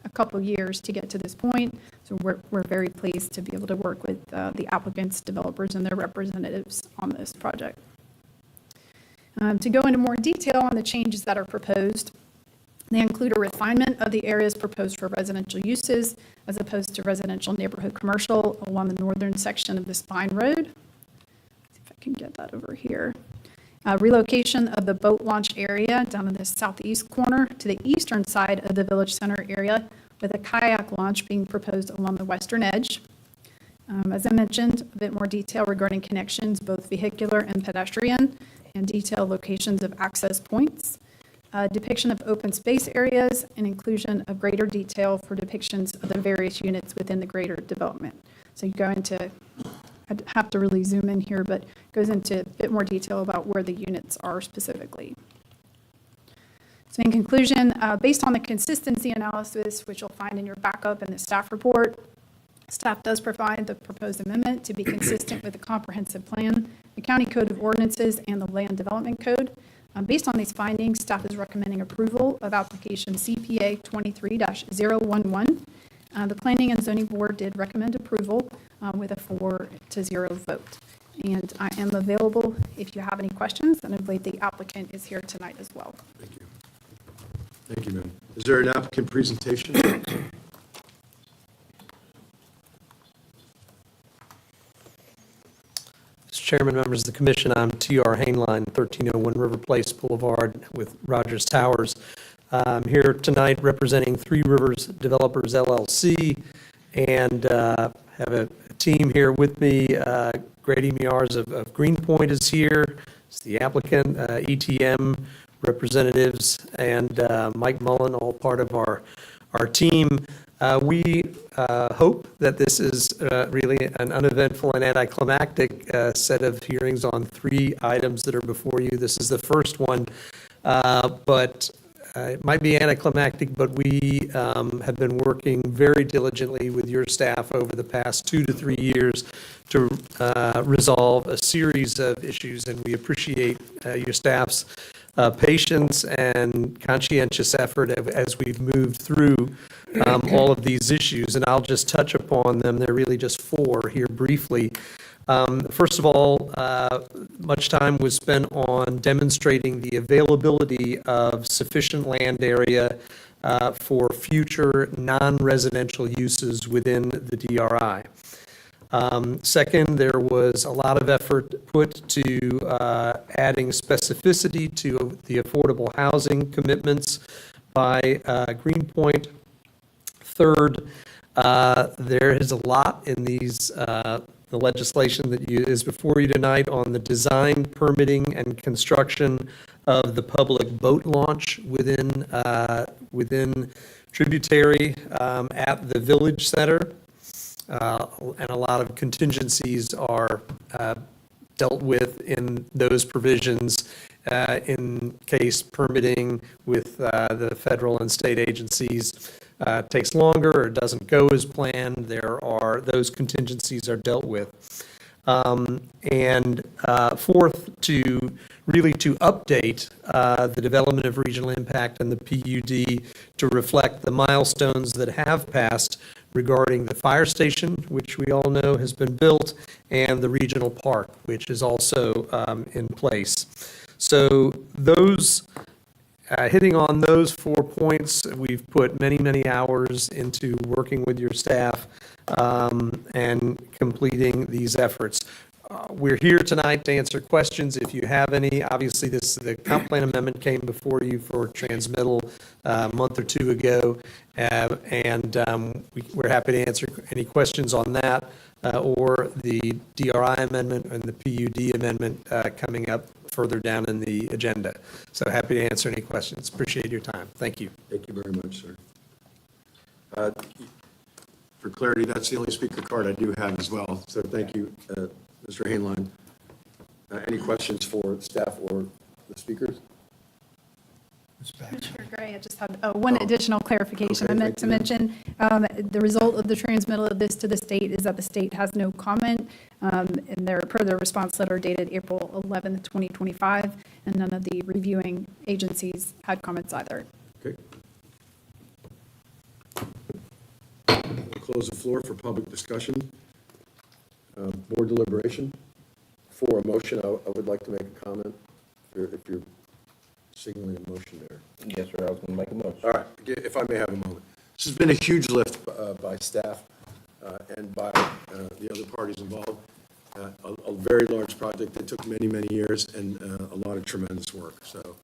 S15: a couple years to get to this point, so we're very pleased to be able to work with the applicants, developers, and their representatives on this project. To go into more detail on the changes that are proposed, they include a refinement of the areas proposed for residential uses as opposed to residential neighborhood commercial along the northern section of the Spine Road. See if I can get that over here. Relocation of the boat launch area down in the southeast corner to the eastern side of the Village Center area, with a kayak launch being proposed along the western edge. As I mentioned, a bit more detail regarding connections, both vehicular and pedestrian, and detailed locations of access points. Depiction of open space areas, and inclusion of greater detail for depictions of the various units within the greater development. So you go into, I'd have to really zoom in here, but goes into a bit more detail about where the units are specifically. So in conclusion, based on the consistency analysis, which you'll find in your backup and the staff report, staff does provide the proposed amendment to be consistent with the comprehensive plan, the county code of ordinances, and the land development code. Based on these findings, staff is recommending approval of application CPA 23-011. The Planning and Zoning Board did recommend approval with a 4-0 vote. And I am available if you have any questions, and I believe the applicant is here tonight as well.
S1: Thank you. Thank you, ma'am. Is there an applicant presentation?
S17: Mr. Chairman, members of the commission, I'm T.R. Hainline, 1301 River Place Boulevard with Rogers Towers. I'm here tonight representing Three Rivers Developers LLC, and have a team here with me. Grady Miars of Greenpoint is here. It's the applicant, ETM representatives, and Mike Mullen, all part of our team. We hope that this is really an uneventful and anticlimactic set of hearings on 3 items that are before you. This is the first one, but it might be anticlimactic, but we have been working very diligently with your staff over the past 2 to 3 years to resolve a series of issues, and we appreciate your staff's patience and conscientious effort as we've moved through all of these issues, and I'll just touch upon them. They're really just 4 here briefly. First of all, much time was spent on demonstrating the availability of sufficient land area for future non-residential uses within the DRI. Second, there was a lot of effort put to adding specificity to the affordable housing commitments by Greenpoint. Third, there is a lot in the legislation that is before you tonight on the design, permitting, and construction of the public boat launch within Tributary at the Village Center. And a lot of contingencies are dealt with in those provisions in case permitting with the federal and state agencies takes longer or doesn't go as planned. Those contingencies are dealt with. And fourth, to update the development of regional impact and the PUD to reflect the milestones that have passed regarding the fire station, which we all know has been built, and the regional park, which is also in place. So those, hitting on those 4 points, we've put many, many hours into working with your staff and completing these efforts. We're here tonight to answer questions if you have any. Obviously, the comp plan amendment came before you for transmittal a month or 2 ago, and we're happy to answer any questions on that or the DRI amendment and the PUD amendment coming up further down in the agenda. So happy to answer any questions. Appreciate your time. Thank you.
S1: Thank you very much, sir. For clarity, that's the only speaker card I do have as well, so thank you, Mr. Hainline. Any questions for staff or the speakers?
S15: Commissioner Gray, I just had one additional clarification.
S1: Okay,
S15: I meant to mention, the result of the transmittal of this to the state is that the state has no comment in per their response letter dated April 11th, 2025, and none of the reviewing agencies had comments either.
S1: Okay. We'll close the floor for public discussion. Board deliberation. For a motion, I would like to make a comment. if you're signaling a motion there.
S12: Yes, sir, I was gonna make a motion.
S1: All right, if I may have a moment. This has been a huge lift by staff and by the other parties involved. A very large project that took many, many years and a lot of tremendous work. So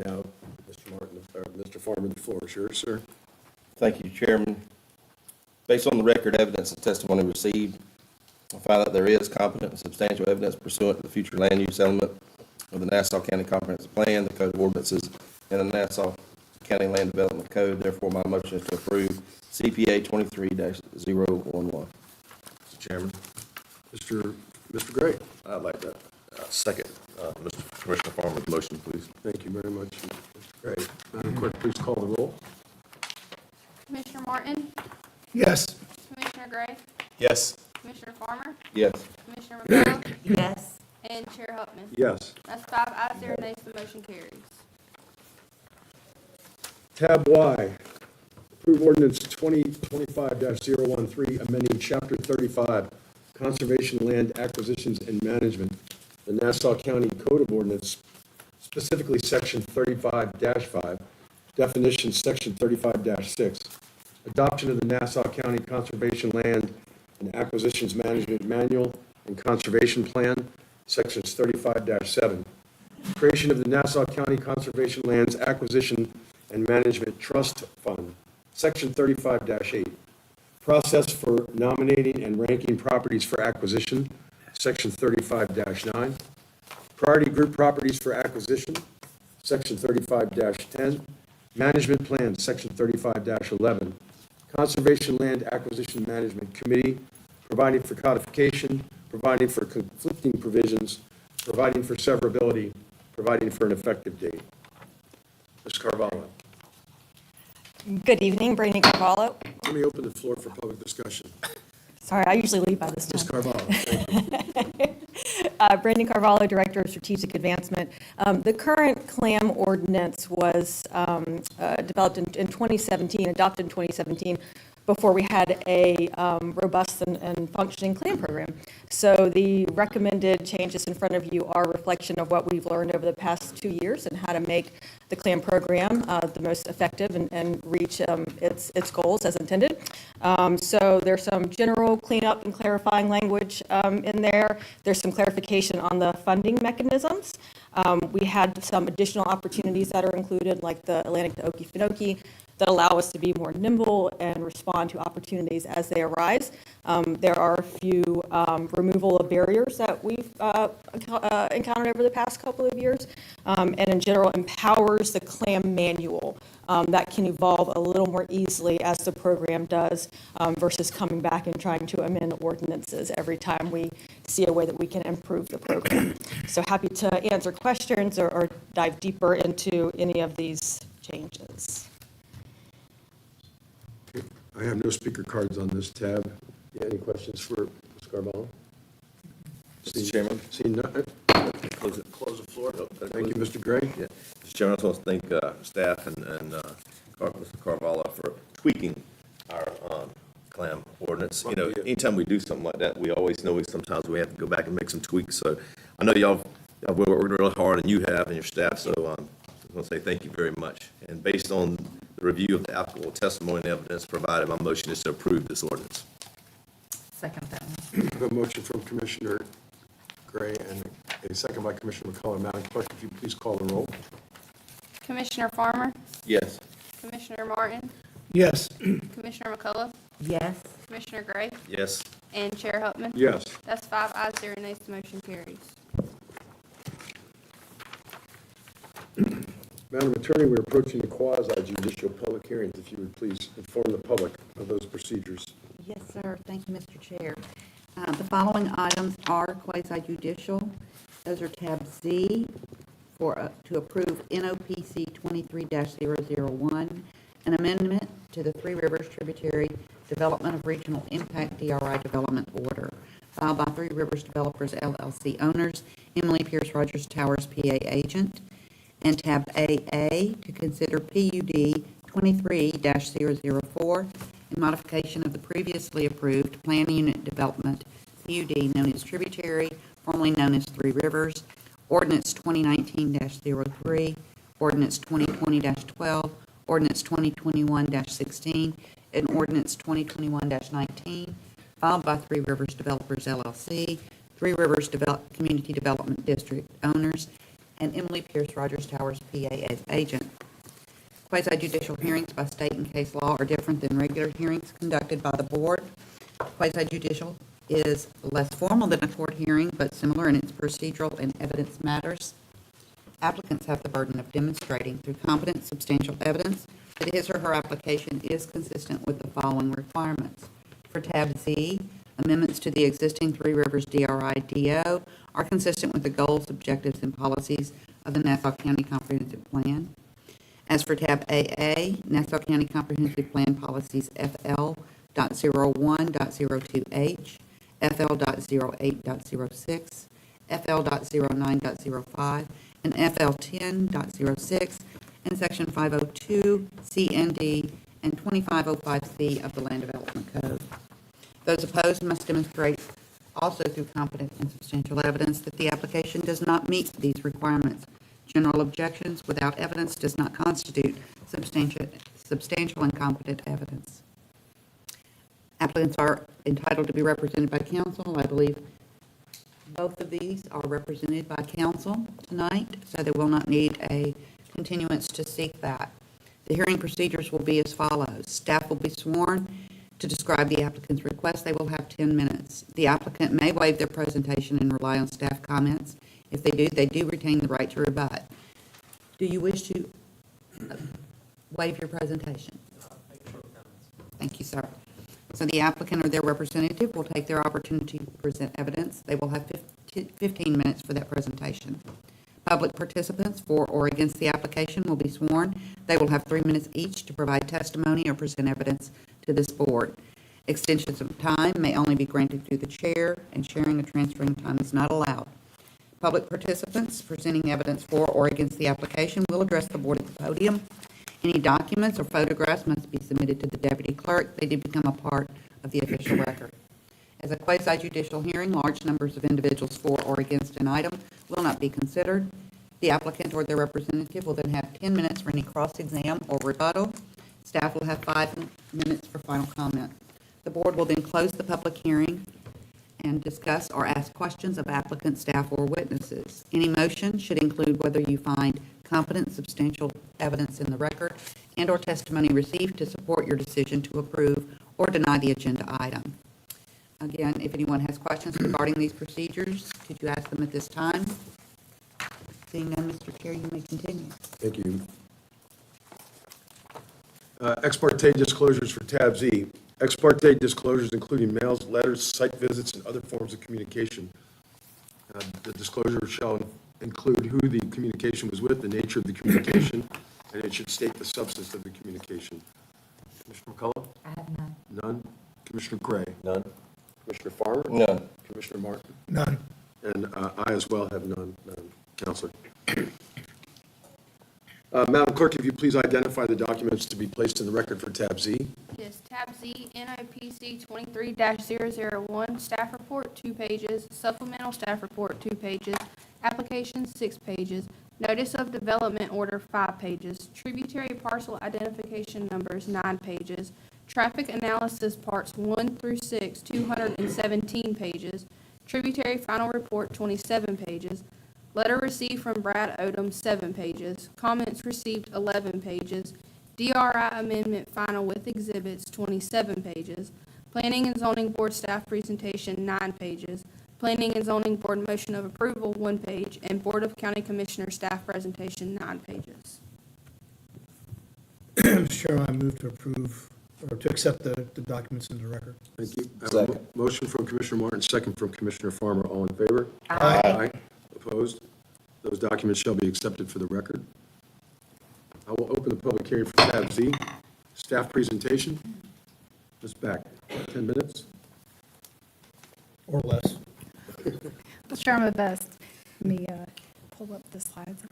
S1: now, Mr. Martin, or Mr. Farmer, the floor is yours, sir.
S12: Thank you, Chairman. Based on the record evidence and testimony received, I find that there is competent and substantial evidence pursuant to the future land use element of the Nassau County Comprehensive Plan, the Code of Ordinances, and the Nassau County Land Development Code. Therefore, my motion is to approve CPA 23-011. Mr. Chairman.
S1: Mr. Gray.
S12: I'd like to second Mr. Commissioner Farmer's motion, please.
S1: Thank you very much, Mr. Gray. Madam Clerk, please call the roll.
S4: Commissioner Martin,
S10: Yes.
S4: Commissioner Gray,
S12: Yes.
S4: Commissioner Farmer,
S12: Yes.
S4: Commissioner McCullough,
S6: Yes.
S4: and Chair Huffman.
S1: Yes.
S4: That's 5 ayes, 0 nays, the motion carries.
S1: Tab Y, approve ordinance 2025-013, amending Chapter 35, Conservation Land Acquisitions and Management, the Nassau County Code of Ordinance, specifically Section 35-5, definitions Section 35-6, adoption of the Nassau County Conservation Land and Acquisitions Management Manual and Conservation Plan, Sections 35-7, creation of the Nassau County Conservation Lands Acquisition and Management Trust Fund, Section 35-8, process for nominating and ranking properties for acquisition, Section 35-9, priority group properties for acquisition, Section 35-10, management plan, Section 35-11, Conservation Land Acquisition Management Committee, providing for codification, providing for conflicting provisions, providing for severability, providing for an effective date. Ms. Carvalho.
S18: Good evening, Brandy Carvalho.
S1: Let me open the floor for public discussion.
S18: Sorry, I usually leave by this time.
S1: Ms. Carvalho, thank you.
S18: Brandy Carvalho, Director of Strategic Advancement. The current CLAM ordinance was developed in 2017, adopted in 2017, before we had a robust and functioning CLAM program. So the recommended changes in front of you are a reflection of what we've learned over the past 2 years and how to make the CLAM program the most effective and reach its goals as intended. So there's some general cleanup and clarifying language in there. There's some clarification on the funding mechanisms. We had some additional opportunities that are included, like the Atlantic to Okefenokee, that allow us to be more nimble and respond to opportunities as they arise. There are a few removal of barriers that we've encountered over the past couple of years, and in general empowers the CLAM manual that can evolve a little more easily as the program does versus coming back and trying to amend ordinances every time we see a way that we can improve the program. So happy to answer questions or dive deeper into any of these changes.
S1: I have no speaker cards on this tab. Any questions for Ms. Carvalho?
S12: Mr. Chairman.
S1: Seeing none,
S12: Close the floor.
S1: thank you, Mr. Gray.
S12: Yeah. Mr. Chairman, I just want to thank staff and Mr. Carvalho for tweaking our CLAM ordinance. You know, anytime we do something like that, we always know sometimes we have to go back and make some tweaks. So I know y'all worked really hard, and you have, and your staff, so I want to say thank you very much. And based on the review of the applicable testimony and evidence provided, my motion is to approve this ordinance.
S6: Second that one.
S1: I have a motion from Commissioner Gray and a second by Commissioner McCullough. Madam Clerk, if you please call the roll.
S4: Commissioner Farmer,
S12: Yes.
S4: Commissioner Martin,
S10: Yes.
S4: Commissioner McCullough,
S6: Yes.
S4: Commissioner Gray,
S12: Yes.
S4: and Chair Huffman.
S1: Yes.
S4: That's 5 ayes, 0 nays, the motion carries.
S1: Madam Attorney, we're approaching the quasi-judicial public hearings. If you would please inform the public of those procedures.
S6: Yes, sir. Thank you, Mr. Chair. The following items are quasi-judicial. Those are tab Z to approve NOPC 23-001, an amendment to the Three Rivers Tributary Development of Regional Impact DRI Development Order, filed by Three Rivers Developers LLC owners, Emily Pierce Rogers Towers, PA agent. And tab AA to consider PUD 23-004, a modification of the previously approved plan unit development PUD known as Tributary, formerly known as Three Rivers, Ordinance 2019-03, Ordinance 2020-12, Ordinance 2021-16, and Ordinance 2021-19, filed by Three Rivers Developers LLC, Three Rivers Community Development District owners, and Emily Pierce Rogers Towers, PA as agent. Quasi-judicial hearings by state and case law are different than regular hearings conducted by the board. Quasi-judicial is less formal than a court hearing, but similar in its procedural and evidence matters. Applicants have the burden of demonstrating through competent, substantial evidence that his or her application is consistent with the following requirements. For tab Z, amendments to the existing Three Rivers DRI-DO are consistent with the goals, objectives, and policies of the Nassau County Comprehensive Plan. As for tab AA, Nassau County Comprehensive Plan policies FL.01.02H, FL.08.06, FL.09.05, and FL10.06, and Section 502, C and D, and 2505C of the Land Development Code. Those opposed must demonstrate also through competent and substantial evidence that the application does not meet these requirements. General objections without evidence does not constitute substantial and competent evidence. Applicants are entitled to be represented by counsel. I believe both of these are represented by counsel tonight, so they will not need a continuance to seek that. The hearing procedures will be as follows. Staff will be sworn to describe the applicant's request. They will have 10 minutes. The applicant may waive their presentation and rely on staff comments. If they do retain the right to rebut. Do you wish to waive your presentation? Thank you, sir. So the applicant or their representative will take their opportunity to present evidence. They will have 15 minutes for that presentation. Public participants for or against the application will be sworn. They will have 3 minutes each to provide testimony or present evidence to this board. Extensions of time may only be granted through the chair, and sharing or transferring time is not allowed. Public participants presenting evidence for or against the application will address the board at the podium. Any documents or photographs must be submitted to the deputy clerk. They do become a part of the official record. As a quasi-judicial hearing, large numbers of individuals for or against an item will not be considered. The applicant or their representative will then have 10 minutes for any cross-exam or rebuttal. Staff will have 5 minutes for final comment. The board will then close the public hearing and discuss or ask questions of applicant, staff, or witnesses. Any motion should include whether you find competent, substantial evidence in the record and or testimony received to support your decision to approve or deny the agenda item. Again, if anyone has questions regarding these procedures, could you ask them at this time? Seeing none, Mr. Chair, you may continue.
S1: Thank you. Ex parte disclosures for tab Z. Ex parte disclosures including mails, letters, site visits, and other forms of communication. The disclosure shall include who the communication was with, the nature of the communication, and it should state the substance of the communication. Commissioner McCullough?
S6: I have none.
S1: None. Commissioner Gray?
S12: None.
S1: Commissioner Farmer?
S12: None.
S1: Commissioner Martin?
S10: None.
S1: And I as well have none, Madam Counselor. Madam Clerk, if you please identify the documents to be placed in the record for tab Z.
S4: Yes, tab Z, NIPC 23-001, staff report, 2 pages, supplemental staff report, 2 pages, application, 6 pages, notice of development order, 5 pages, tributary parcel identification numbers, 9 pages, traffic analysis parts 1 through 6, 217 pages, tributary final report, 27 pages, letter received from Brad Odom, 7 pages, comments received, 11 pages, DRI amendment final with exhibits, 27 pages, Planning and Zoning Board staff presentation, 9 pages, Planning and Zoning Board motion of approval, 1 page, and Board of County Commissioners staff presentation, 9 pages.
S10: Mr. Chairman, I move to approve, or to accept the documents in the record.
S1: Thank you. I have a
S12: Second.
S1: motion from Commissioner Martin, second from Commissioner Farmer. All in favor?
S10: Aye.
S1: Opposed? Those documents shall be accepted for the record. I will open the public hearing for tab Z. Staff presentation. Ms. Beck, 10 minutes.
S10: Or less.
S15: I'll try my best. Let me pull up the slides.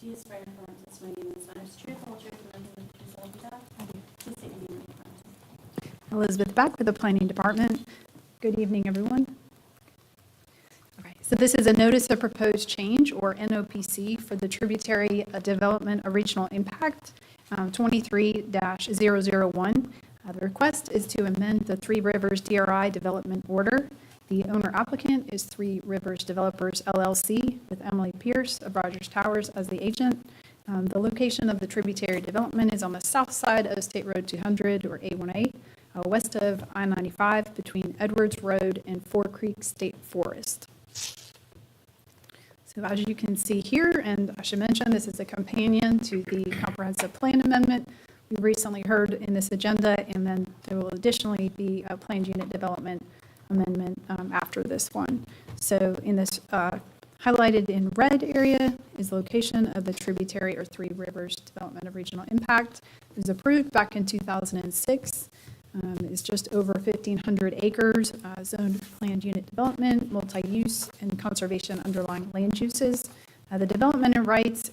S19: Do you swear and affirm testimony in this matter is true, the whole truth, and nothing but the truth, so help you God? I do. Please state your name and your firm.
S15: Elizabeth Beck with the Planning Department. Good evening, everyone. Okay, so this is a Notice of Proposed Change, or NOPC, for the Tributary Development of Regional Impact, 23-001. The request is to amend the Three Rivers DRI Development Order. The owner applicant is Three Rivers Developers LLC, with Emily Pierce of Rogers Towers as the agent. The location of the tributary development is on the south side of State Road 200, or 818, west of I-95, between Edwards Road and Four Creek State Forest. So as you can see here, and I should mention, this is a companion to the comprehensive plan amendment we recently heard in this agenda, and then there will additionally be a planned unit development amendment after this one. So in this highlighted in red area is location of the tributary, or Three Rivers Development of Regional Impact. It was approved back in 2006. It's just over 1,500 acres, zoned planned unit development, multi-use, and conservation underlying land uses. The development and rights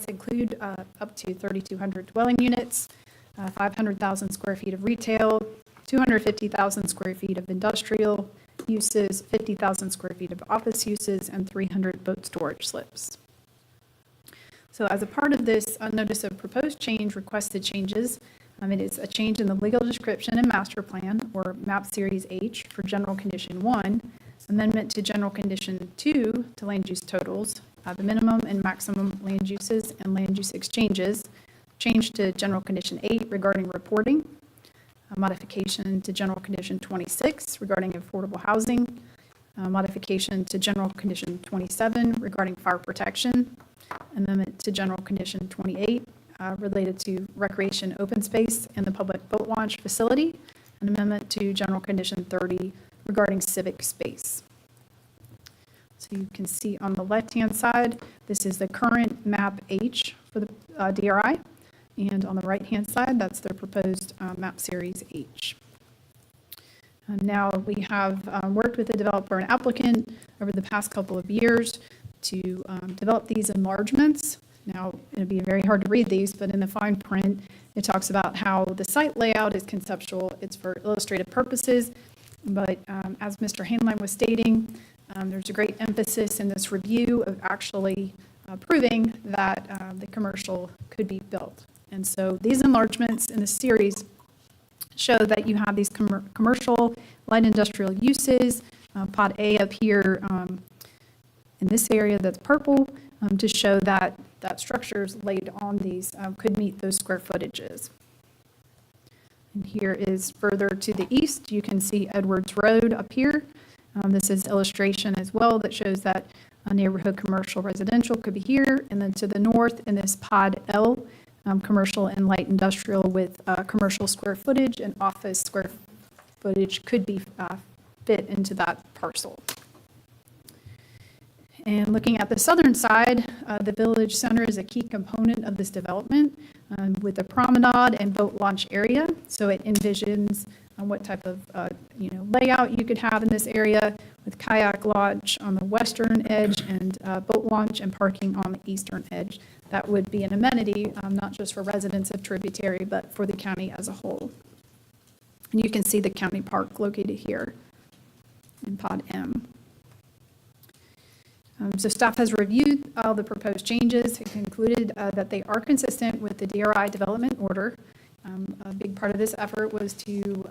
S15: include up to 3,200 dwelling units, 500,000 square feet of retail, 250,000 square feet of industrial uses, 50,000 square feet of office uses, and 300 boat storage slips. So as a part of this notice of proposed change, requested changes, it is a change in the legal description and master plan, or map series H, for general condition 1, amendment to general condition 2 to land use totals, the minimum and maximum land uses and land use exchanges, change to general condition 8 regarding reporting, a modification to general condition 26 regarding affordable housing, a modification to general condition 27 regarding fire protection, amendment to general condition 28 related to recreation open space and the public boat launch facility, an amendment to general condition 30 regarding civic space. So you can see on the left-hand side, this is the current map H for the DRI. And on the right-hand side, that's the proposed map series H. Now, we have worked with the developer and applicant over the past couple of years to develop these enlargements. Now, it'll be very hard to read these, but in the fine print, it talks about how the site layout is conceptual. It's for illustrative purposes, but as Mr. Hanline was stating, there's a great emphasis in this review of actually proving that the commercial could be built. And so these enlargements in the series show that you have these commercial light industrial uses, Pod A up here in this area that's purple, to show that structures laid on these could meet those square footages. And here is further to the east, you can see Edwards Road up here. This is illustration as well that shows that a neighborhood commercial residential could be here, and then to the north in this Pod L, commercial and light industrial with commercial square footage and office square footage could be fit into that parcel. And looking at the southern side, the village center is a key component of this development with a promenade and boat launch area. So it envisions what type of layout you could have in this area, with kayak launch on the western edge and boat launch and parking on the eastern edge. That would be an amenity, not just for residents of Tributary, but for the county as a whole. And you can see the county park located here in Pod M. So staff has reviewed all the proposed changes and concluded that they are consistent with the DRI development order. A big part of this effort was to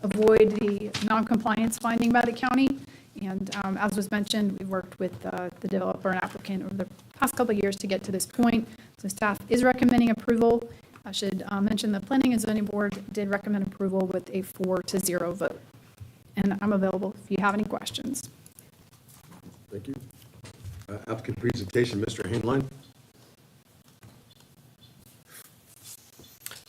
S15: avoid the non-compliance finding by the county. And as was mentioned, we've worked with the developer and applicant over the past couple of years to get to this point. So staff is recommending approval. I should mention the Planning and Zoning Board did recommend approval with a 4-0 vote. And I'm available if you have any questions.
S1: Thank you. Applicant presentation, Mr. Hainline.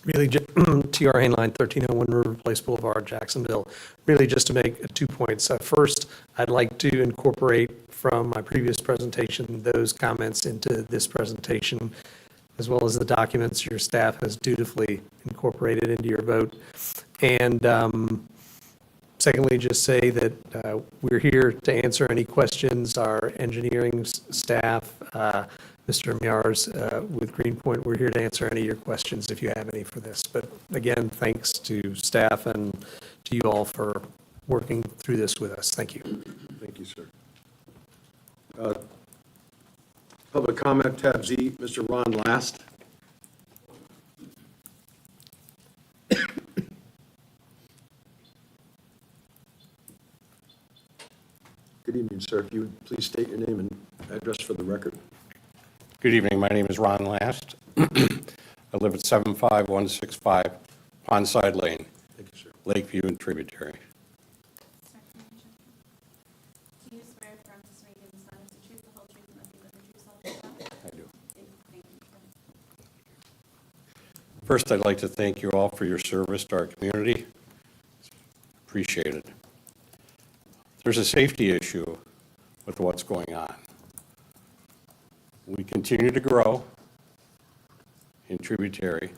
S17: Really, T.R. Hainline, 1301 River Place Boulevard, Jacksonville. Really just to make 2 points. First, I'd like to incorporate from my previous presentation those comments into this presentation, as well as the documents your staff has dutifully incorporated into your vote. And Secondly, just say that we're here to answer any questions. Our engineering staff, Mr. Myers with Greenpoint, we're here to answer any of your questions if you have any for this. But again, thanks to staff and to you all for working through this with us. Thank you.
S1: Thank you, sir. Public comment, tab Z, Mr. Ron Last. Good evening, sir. If you would please state your name and address for the record.
S20: Good evening. My name is Ron Last. I live at 75165 Pondside Lane, Lakeview and Tributary.
S19: Do you swear affirm to swear you give this honest the truth, the whole truth, and nothing but the truth, so help you God?
S20: I do.
S19: Thank you.
S20: First, I'd like to thank you all for your service to our community. Appreciate it. There's a safety issue with what's going on. We continue to grow in Tributary,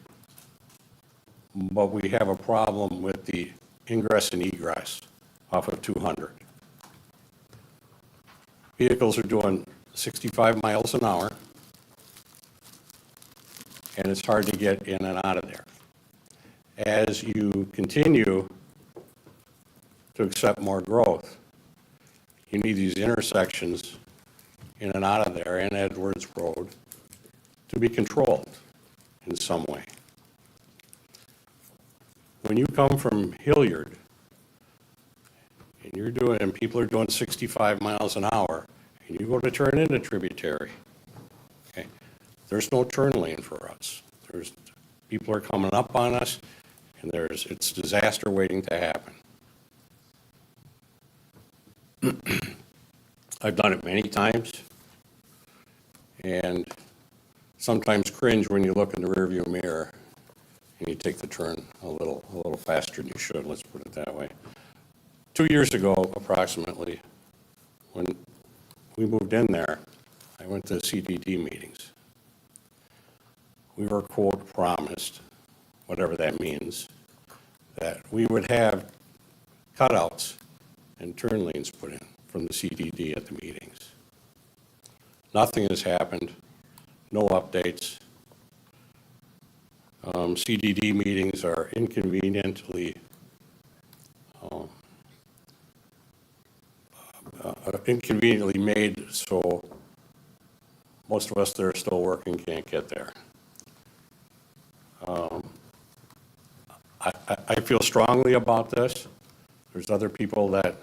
S20: but we have a problem with the ingress and egress off of 200. Vehicles are doing 65 miles an hour, and it's hard to get in and out of there. As you continue to accept more growth, you need these intersections in and out of there and Edwards Road to be controlled in some way. When you come from Hilliard and people are doing 65 miles an hour, and you go to turn into Tributary, okay, there's no turn lane for us. People are coming up on us, and it's disaster waiting to happen. I've done it many times, and sometimes cringe when you look in the rearview mirror and you take the turn a little faster than you should, let's put it that way. 2 years ago, approximately, when we moved in there, I went to CDD meetings. We were, quote, promised, whatever that means, that we would have cutouts and turn lanes put in from the CDD at the meetings. Nothing has happened, no updates. CDD meetings are inconveniently made, so most of us that are still working can't get there. I feel strongly about this. There's other people that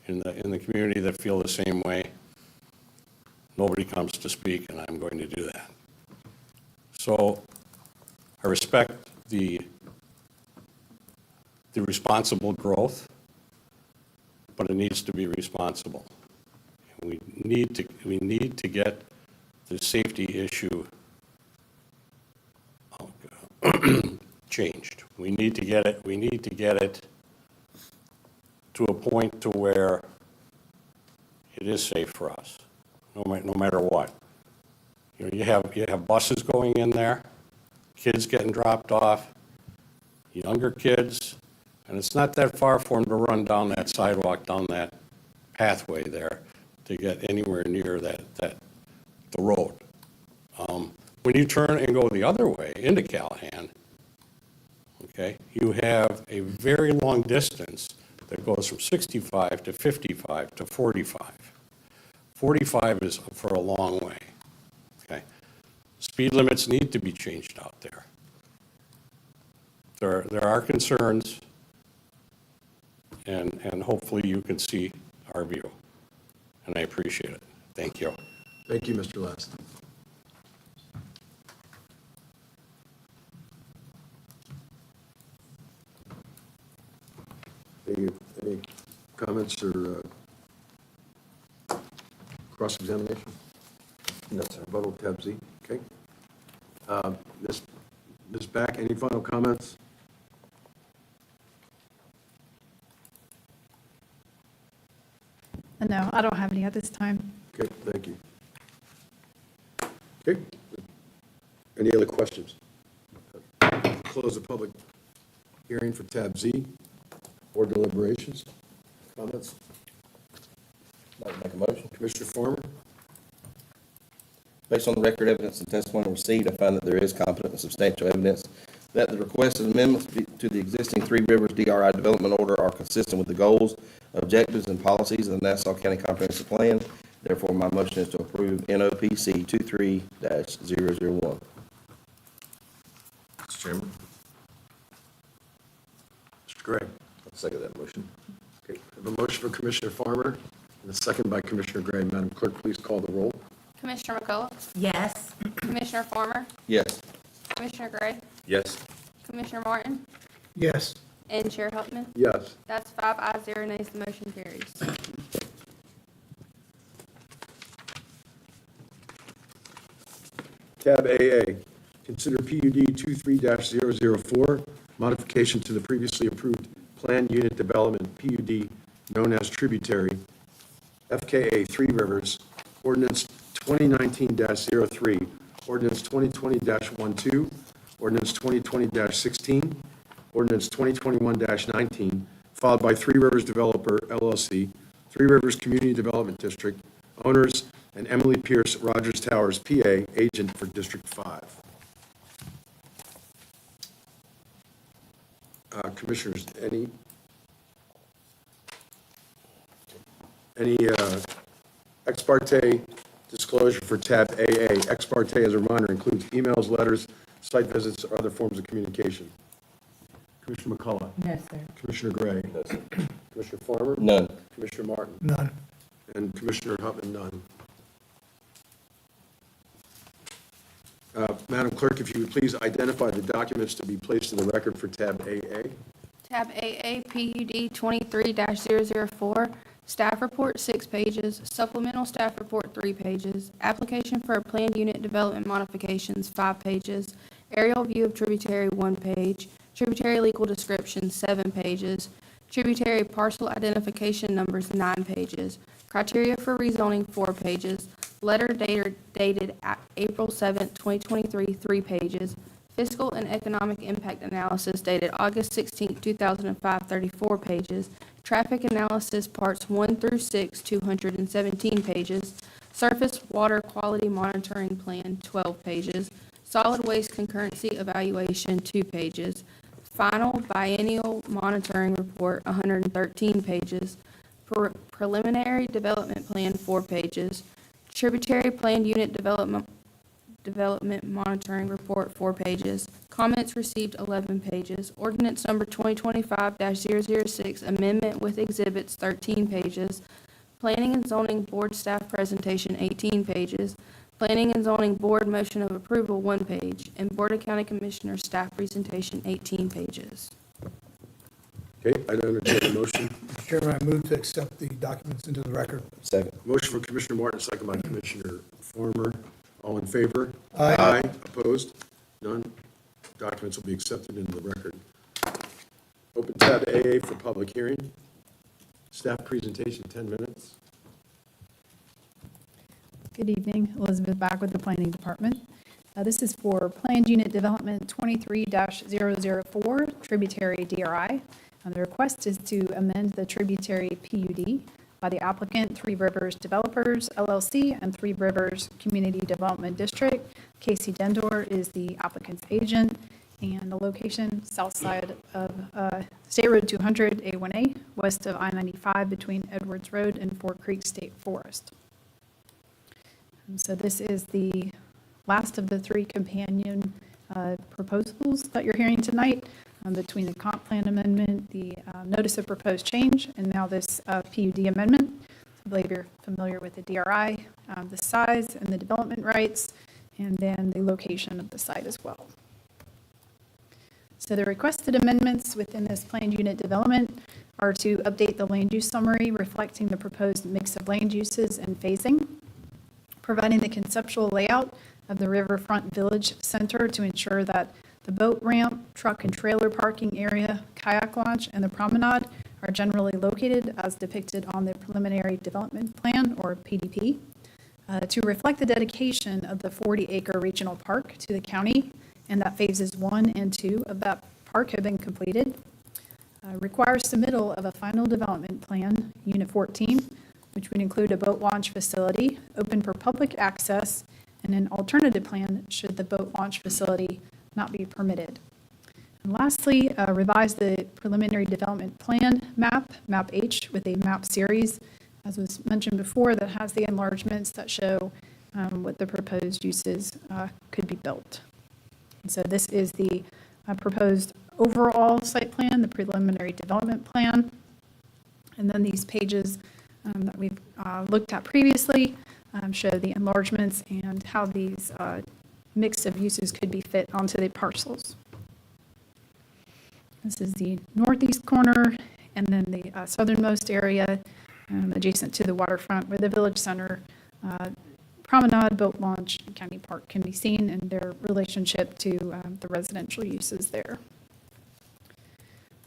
S20: in the community that feel the same way. Nobody comes to speak, and I'm going to do that. So I respect the responsible growth, but it needs to be responsible. We need to get the safety issue changed. We need to get it to a point to where it is safe for us, no matter what. You know, you have buses going in there, kids getting dropped off, younger kids, and it's not that far for them to run down that sidewalk, down that pathway there to get anywhere near the road. When you turn and go the other way into Callahan, okay, you have a very long distance that goes from 65 to 55 to 45. 45 is for a long way, okay? Speed limits need to be changed out there. There are concerns, and hopefully you can see our view, and I appreciate it. Thank you.
S1: Thank you, Mr. Last. Any comments or cross-examination? No, sir. Rebuttal, tab Z. Okay. Ms. Back, any final comments?
S15: No, I don't have any at this time.
S1: Okay, thank you. Okay. Any other questions? Close the public hearing for tab Z. Board deliberations, comments?
S3: Like to make a motion?
S1: Commissioner Farmer?
S3: Based on the record evidence and testimony received, I find that there is competent and substantial evidence that the requested amendments to the existing Three Rivers DRI development order are consistent with the goals, objectives, and policies of the Nassau County Comprehensive Plan. Therefore, my motion is to approve NOPC 23-001.
S1: Mr. Chairman? Mr. Gray?
S12: I'll second that motion.
S1: Okay, I have a motion for Commissioner Farmer and a second by Commissioner Gray. Madam Clerk, please call the roll.
S4: Commissioner McCullough?
S16: Yes.
S4: Commissioner Farmer?
S3: Yes.
S4: Commissioner Gray?
S12: Yes.
S4: Commissioner Martin?
S10: Yes.
S4: And Chair Huffman?
S1: Yes.
S4: That's 5 ayes, 0 nays, the motion carries.
S1: Tab AA, consider PUD 23-004, modification to the previously approved planned unit development PUD known as tributary, FKA Three Rivers, ordinance 2019-03, ordinance 2020-12, ordinance 2020-16, ordinance 2021-19, filed by Three Rivers Developer LLC, Three Rivers Community Development District, owners, and Emily Pierce, Rogers Towers, PA, agent for District 5. Commissioners, any ex parte disclosure for tab AA? Ex parte, as a reminder, includes emails, letters, site visits, or other forms of communication. Commissioner McCullough?
S16: No, sir.
S1: Commissioner Gray?
S12: No, sir.
S1: Commissioner Farmer?
S3: None.
S1: Commissioner Martin?
S10: None.
S1: And Commissioner Huffman, none. Madam Clerk, if you would please identify the documents to be placed in the record for tab AA.
S4: Tab AA, PUD 23-004, staff report 6 pages, supplemental staff report 3 pages, application for a planned unit development modifications 5 pages, aerial view of tributary 1 page, tributary legal description 7 pages, tributary parcel identification numbers 9 pages, criteria for rezoning 4 pages, letter dated April 7, 2023, 3 pages, fiscal and economic impact analysis dated August 16, 2005, 34 pages, traffic analysis parts 1 through 6, 217 pages, surface water quality monitoring plan 12 pages, solid waste concurrency evaluation 2 pages, final biennial monitoring report 113 pages, preliminary development plan 4 pages, tributary planned unit development monitoring report 4 pages, comments received 11 pages, ordinance number 2025-006 amendment with exhibits 13 pages, planning and zoning board staff presentation 18 pages, planning and zoning board motion of approval 1 page, and Board of County Commissioners staff presentation 18 pages.
S1: Okay, I entertain a motion.
S10: Mr. Chairman, I move to accept the documents into the record.
S3: Second.
S1: Motion for Commissioner Martin, second by Commissioner Farmer. All in favor?
S10: Aye.
S1: Opposed? None. Documents will be accepted into the record. Open tab AA for public hearing. Staff presentation, 10 minutes.
S15: Good evening, Elizabeth Back with the Planning Department. This is for Planned Unit Development 23-004, Tributary DRI. The request is to amend the tributary PUD by the applicant, Three Rivers Developers LLC and Three Rivers Community Development District. Casey Dendor is the applicant's agent, and the location south side of State Road 200, A1A, west of I-95 between Edwards Road and Fort Creek State Forest. So this is the last of the 3 companion proposals that you're hearing tonight, between the comp plan amendment, the notice of proposed change, and now this PUD amendment. I believe you're familiar with the DRI, the size and the development rights, and then the location of the site as well. So the requested amendments within this planned unit development are to update the land use summary reflecting the proposed mix of land uses and phasing, providing the conceptual layout of the riverfront village center to ensure that the boat ramp, truck and trailer parking area, kayak launch, and the promenade are generally located as depicted on the preliminary development plan, or PDP, to reflect the dedication of the 40-acre regional park to the county, and that phases 1 and 2 of that park have been completed. requires submittal of a final development plan, Unit 14, which would include a boat launch facility open for public access and an alternative plan should the boat launch facility not be permitted. And lastly, revise the preliminary development plan map, Map H, with a map series, as was mentioned before, that has the enlargements that show what the proposed uses could be built. And so this is the proposed overall site plan, the preliminary development plan. And then these pages that we've looked at previously show the enlargements and how these mix of uses could be fit onto the parcels. This is the northeast corner, and then the southernmost area adjacent to the waterfront where the village center, promenade, boat launch, and county park can be seen and their relationship to the residential uses there.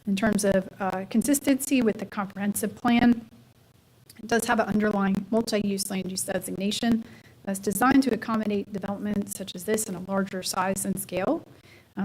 S15: In terms of consistency with the comprehensive plan, it does have an underlying multi-use land use designation that's designed to accommodate development such as this in a larger size and scale.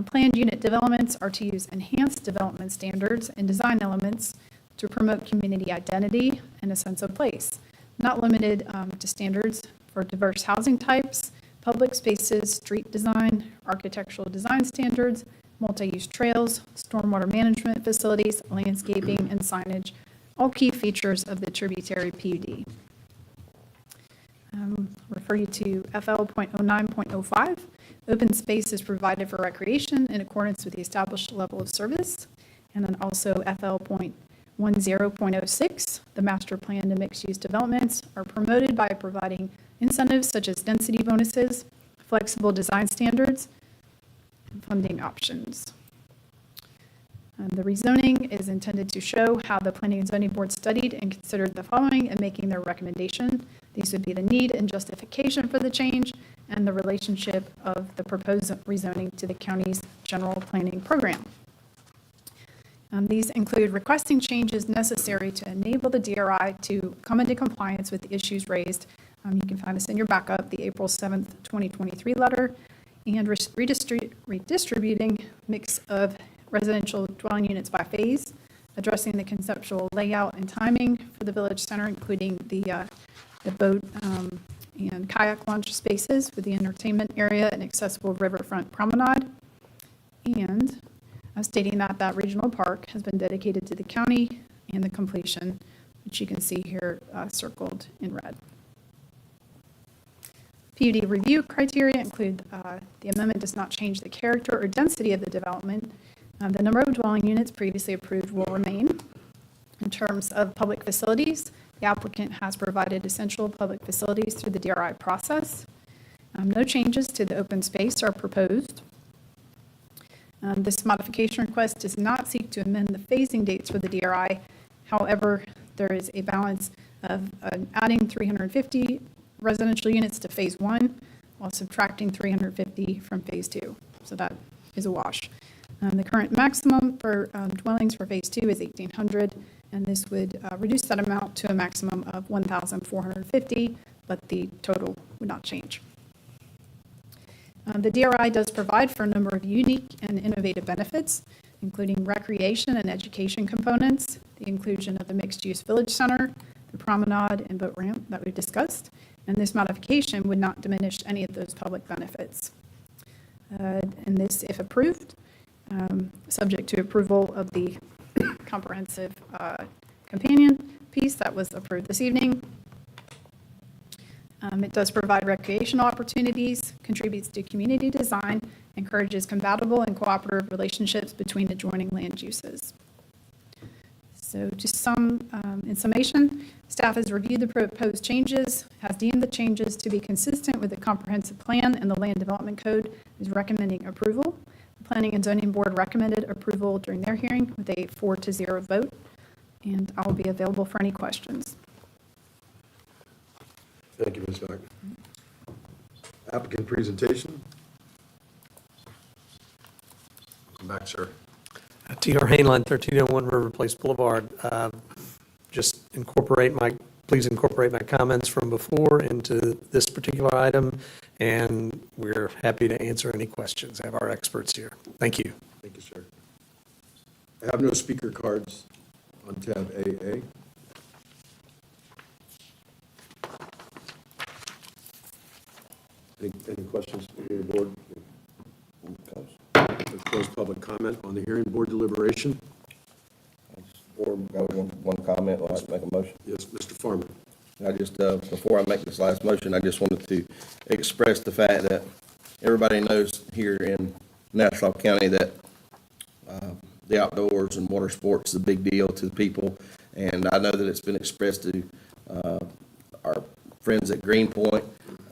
S15: Planned unit developments are to use enhanced development standards and design elements to promote community identity and a sense of place, not limited to standards for diverse housing types, public spaces, street design, architectural design standards, multi-use trails, stormwater management facilities, landscaping, and signage, all key features of the tributary PUD. Refer you to FL.09.05. Open space is provided for recreation in accordance with the established level of service. And then also FL.10.06, the master plan to mixed-use developments are promoted by providing incentives such as density bonuses, flexible design standards, and funding options. The rezoning is intended to show how the Planning and Zoning Board studied and considered the following in making their recommendation. These would be the need and justification for the change and the relationship of the proposed rezoning to the county's general planning program. These include requesting changes necessary to enable the DRI to come into compliance with the issues raised. You can find this in your backup, the April 7th, 2023 letter, and redistributing mix of residential dwelling units by phase, addressing the conceptual layout and timing for the village center, including the boat and kayak launch spaces with the entertainment area and accessible riverfront promenade, and stating that that regional park has been dedicated to the county and the completion, which you can see here circled in red. PUD review criteria include the amendment does not change the character or density of the development. The number of dwelling units previously approved will remain. In terms of public facilities, the applicant has provided essential public facilities through the DRI process. No changes to the open space are proposed. This modification request does not seek to amend the phasing dates for the DRI. However, there is a balance of adding 350 residential units to phase 1 while subtracting 350 from phase 2. So that is a wash. The current maximum for dwellings for phase 2 is 1,800, and this would reduce that amount to a maximum of 1,450, but the total would not change. The DRI does provide for a number of unique and innovative benefits, including recreation and education components, the inclusion of the mixed-use village center, the promenade and boat ramp that we've discussed, and this modification would not diminish any of those public benefits. And this, if approved, subject to approval of the comprehensive companion piece that was approved this evening. It does provide recreational opportunities, contributes to community design, encourages compatible and cooperative relationships between adjoining land uses. So just in summation, staff has reviewed the proposed changes, has deemed the changes to be consistent with the comprehensive plan and the land development code, is recommending approval. The Planning and Zoning Board recommended approval during their hearing with a 4-0 vote, and I will be available for any questions.
S1: Thank you, Ms. Beck. Applicant presentation. Come back, sir.
S17: T.R. Hainline, 1301 River Place Boulevard. Just please incorporate my comments from before into this particular item, and we're happy to answer any questions. I have our experts here. Thank you.
S1: Thank you, sir. I have no speaker cards on tab AA. Any questions from the board? Close public comment on the hearing, board deliberation.
S3: Or one comment, I'd like to make a motion.
S1: Yes, Mr. Farmer.
S3: I just, before I make this last motion, I just wanted to express the fact that everybody knows here in Nassau County that the outdoors and water sports is a big deal to the people. And I know that it's been expressed to our friends at Greenpoint,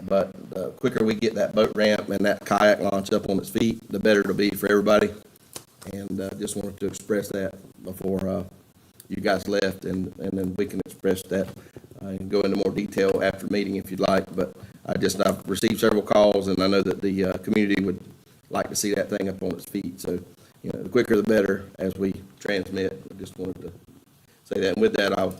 S3: but the quicker we get that boat ramp and that kayak launch up on its feet, the better it'll be for everybody. And just wanted to express that before you guys left, and then we can express that and go into more detail after the meeting if you'd like. But I've received several calls, and I know that the community would like to see that thing up on its feet. So, you know, the quicker the better as we transmit. I just wanted to say that. And with that, I'd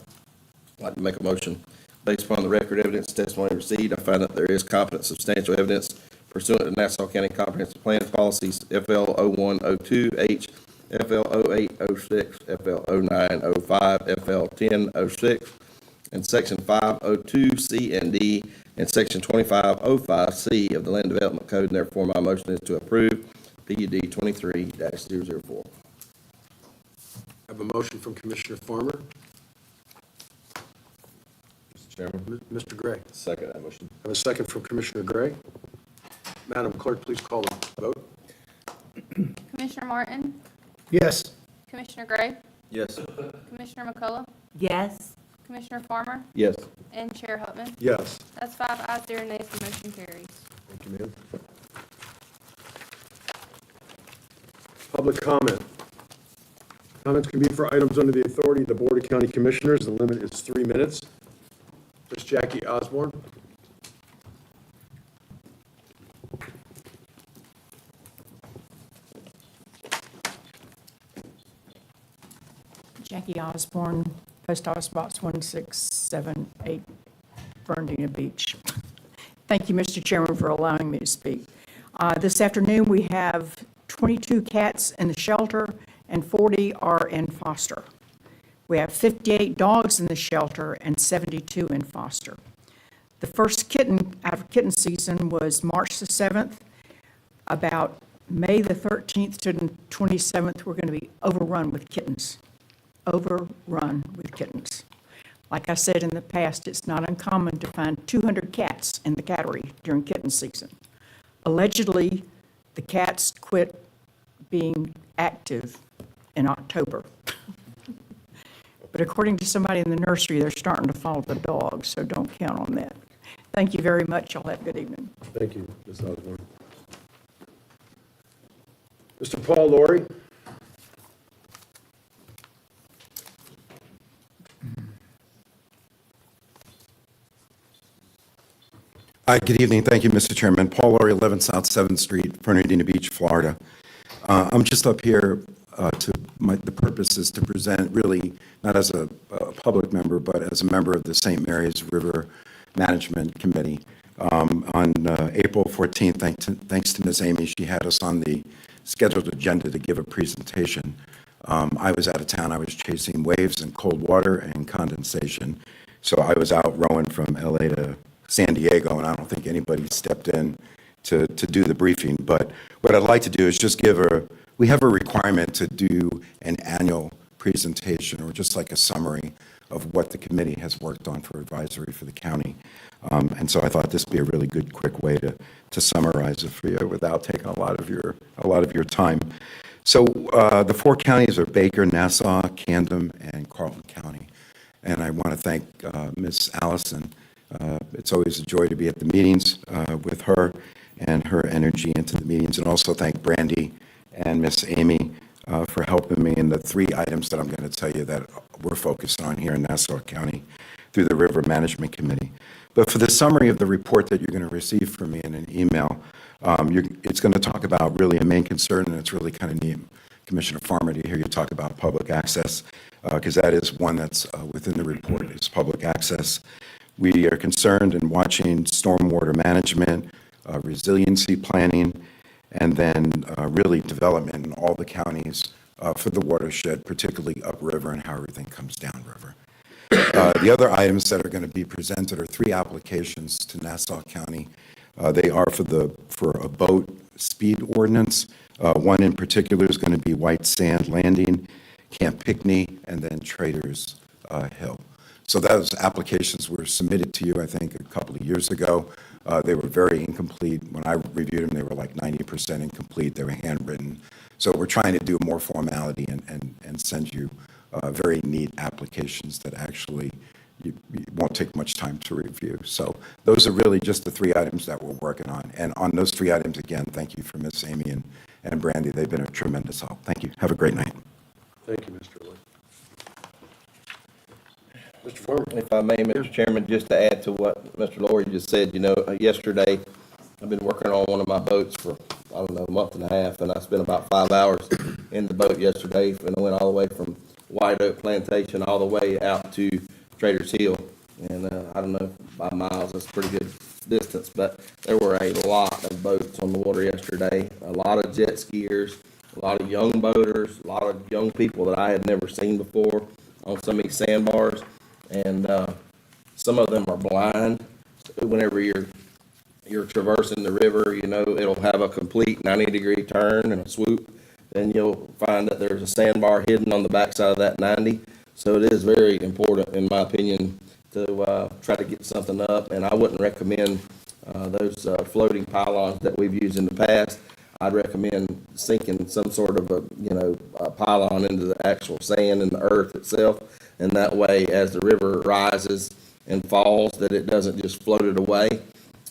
S3: like to make a motion. Based upon the record evidence testimony received, I find that there is competent substantial evidence pursuant to Nassau County Comprehensive Plan Policies FL 0102H, FL 0806, FL 0905, FL 1006, and Section 502C and D, and Section 2505C of the Land Development Code, and therefore my motion is to approve PUD 23-004.
S1: I have a motion from Commissioner Farmer.
S7: Mr. Chairman.
S1: Mr. Gray.
S7: Second that motion.
S1: I have a second from Commissioner Gray. Madam Clerk, please call the vote.
S4: Commissioner Martin?
S10: Yes.
S4: Commissioner Gray?
S7: Yes.
S4: Commissioner McCullough?
S16: Yes.
S4: Commissioner Farmer?
S3: Yes.
S4: And Chair Hutman?
S1: Yes.
S4: That's 5 ayes, 0 nays, the motion carries.
S1: Thank you, ma'am. Public comment. Comments can be for items under the authority of the Board of County Commissioners. The limit is 3 minutes. Ms. Jackie Osborne.
S21: Jackie Osborne, Post Office Box 1678, Fernandina Beach. Thank you, Mr. Chairman, for allowing me to speak. This afternoon, we have 22 cats in the shelter and 40 are in foster. We have 58 dogs in the shelter and 72 in foster. The first kitten out of kitten season was March the 7th. About May the 13th to the 27th, we're going to be overrun with kittens. Overrun with kittens. Like I said in the past, it's not uncommon to find 200 cats in the cattery during kitten season. Allegedly, the cats quit being active in October. But according to somebody in the nursery, they're starting to follow the dogs, so don't count on that. Thank you very much. Y'all have a good evening.
S1: Thank you, Ms. Osborne. Mr. Paul Laurie.
S22: Hi, good evening. Thank you, Mr. Chairman. Paul Laurie, 11 South 7th Street, Fernandina Beach, Florida. I'm just up here the purpose is to present really not as a public member, but as a member of the St. Mary's River Management Committee. On April 14th, thanks to Ms. Amy, she had us on the scheduled agenda to give a presentation. I was out of town. I was chasing waves and cold water and condensation. So I was out rowing from LA to San Diego, and I don't think anybody stepped in to do the briefing. But what I'd like to do is just we have a requirement to do an annual presentation or just like a summary of what the committee has worked on for advisory for the county. And so I thought this would be a really good, quick way to summarize it for you without taking a lot of your time. So the 4 counties are Baker, Nassau, Camden, and Carlton County. And I want to thank Ms. Allison. It's always a joy to be at the meetings with her and her energy into the meetings, and also thank Brandy and Miss Amy for helping me in the 3 items that I'm going to tell you that we're focused on here in Nassau County through the River Management Committee. But for the summary of the report that you're going to receive from me in an email, it's going to talk about really a main concern, and it's really kind of neat, Commissioner Farmer, to hear you talk about public access, because that is one that's within the report, is public access. We are concerned in watching stormwater management, resiliency planning, and then really development in all the counties for the watershed, particularly upriver and how everything comes downriver. The other items that are going to be presented are 3 applications to Nassau County. They are for a boat speed ordinance. One in particular is going to be White Sand Landing, Camp Pickney, and then Traders Hill. So those applications were submitted to you, I think, a couple of years ago. They were very incomplete. When I reviewed them, they were like 90% incomplete. They were handwritten. So we're trying to do more formality and send you very neat applications that actually you won't take much time to review. So those are really just the 3 items that we're working on. And on those 3 items, again, thank you for Miss Amy and Brandy. They've been a tremendous help. Thank you. Have a great night.
S1: Thank you, Mr. Lee. Mr. Farmer?
S3: If I may, Mr. Chairman, just to add to what Mr. Laurie just said, yesterday, I've been working on one of my boats for, I don't know, a month and a half, and I spent about 5 hours in the boat yesterday, and I went all the way from White Oak Plantation all the way out to Traders Hill. And I don't know, by miles, that's a pretty good distance, but there were a lot of boats on the water yesterday, a lot of jet skiers, a lot of young boaters, a lot of young people that I had never seen before on some of these sandbars. And some of them are blind. Whenever you're traversing the river, it'll have a complete 90-degree turn and a swoop, and you'll find that there's a sandbar hidden on the backside of that 90. So it is very important, in my opinion, to try to get something up. And I wouldn't recommend those floating pylons that we've used in the past. I'd recommend sinking some sort of a pylon into the actual sand and the earth itself. And that way, as the river rises and falls, that it doesn't just float it away.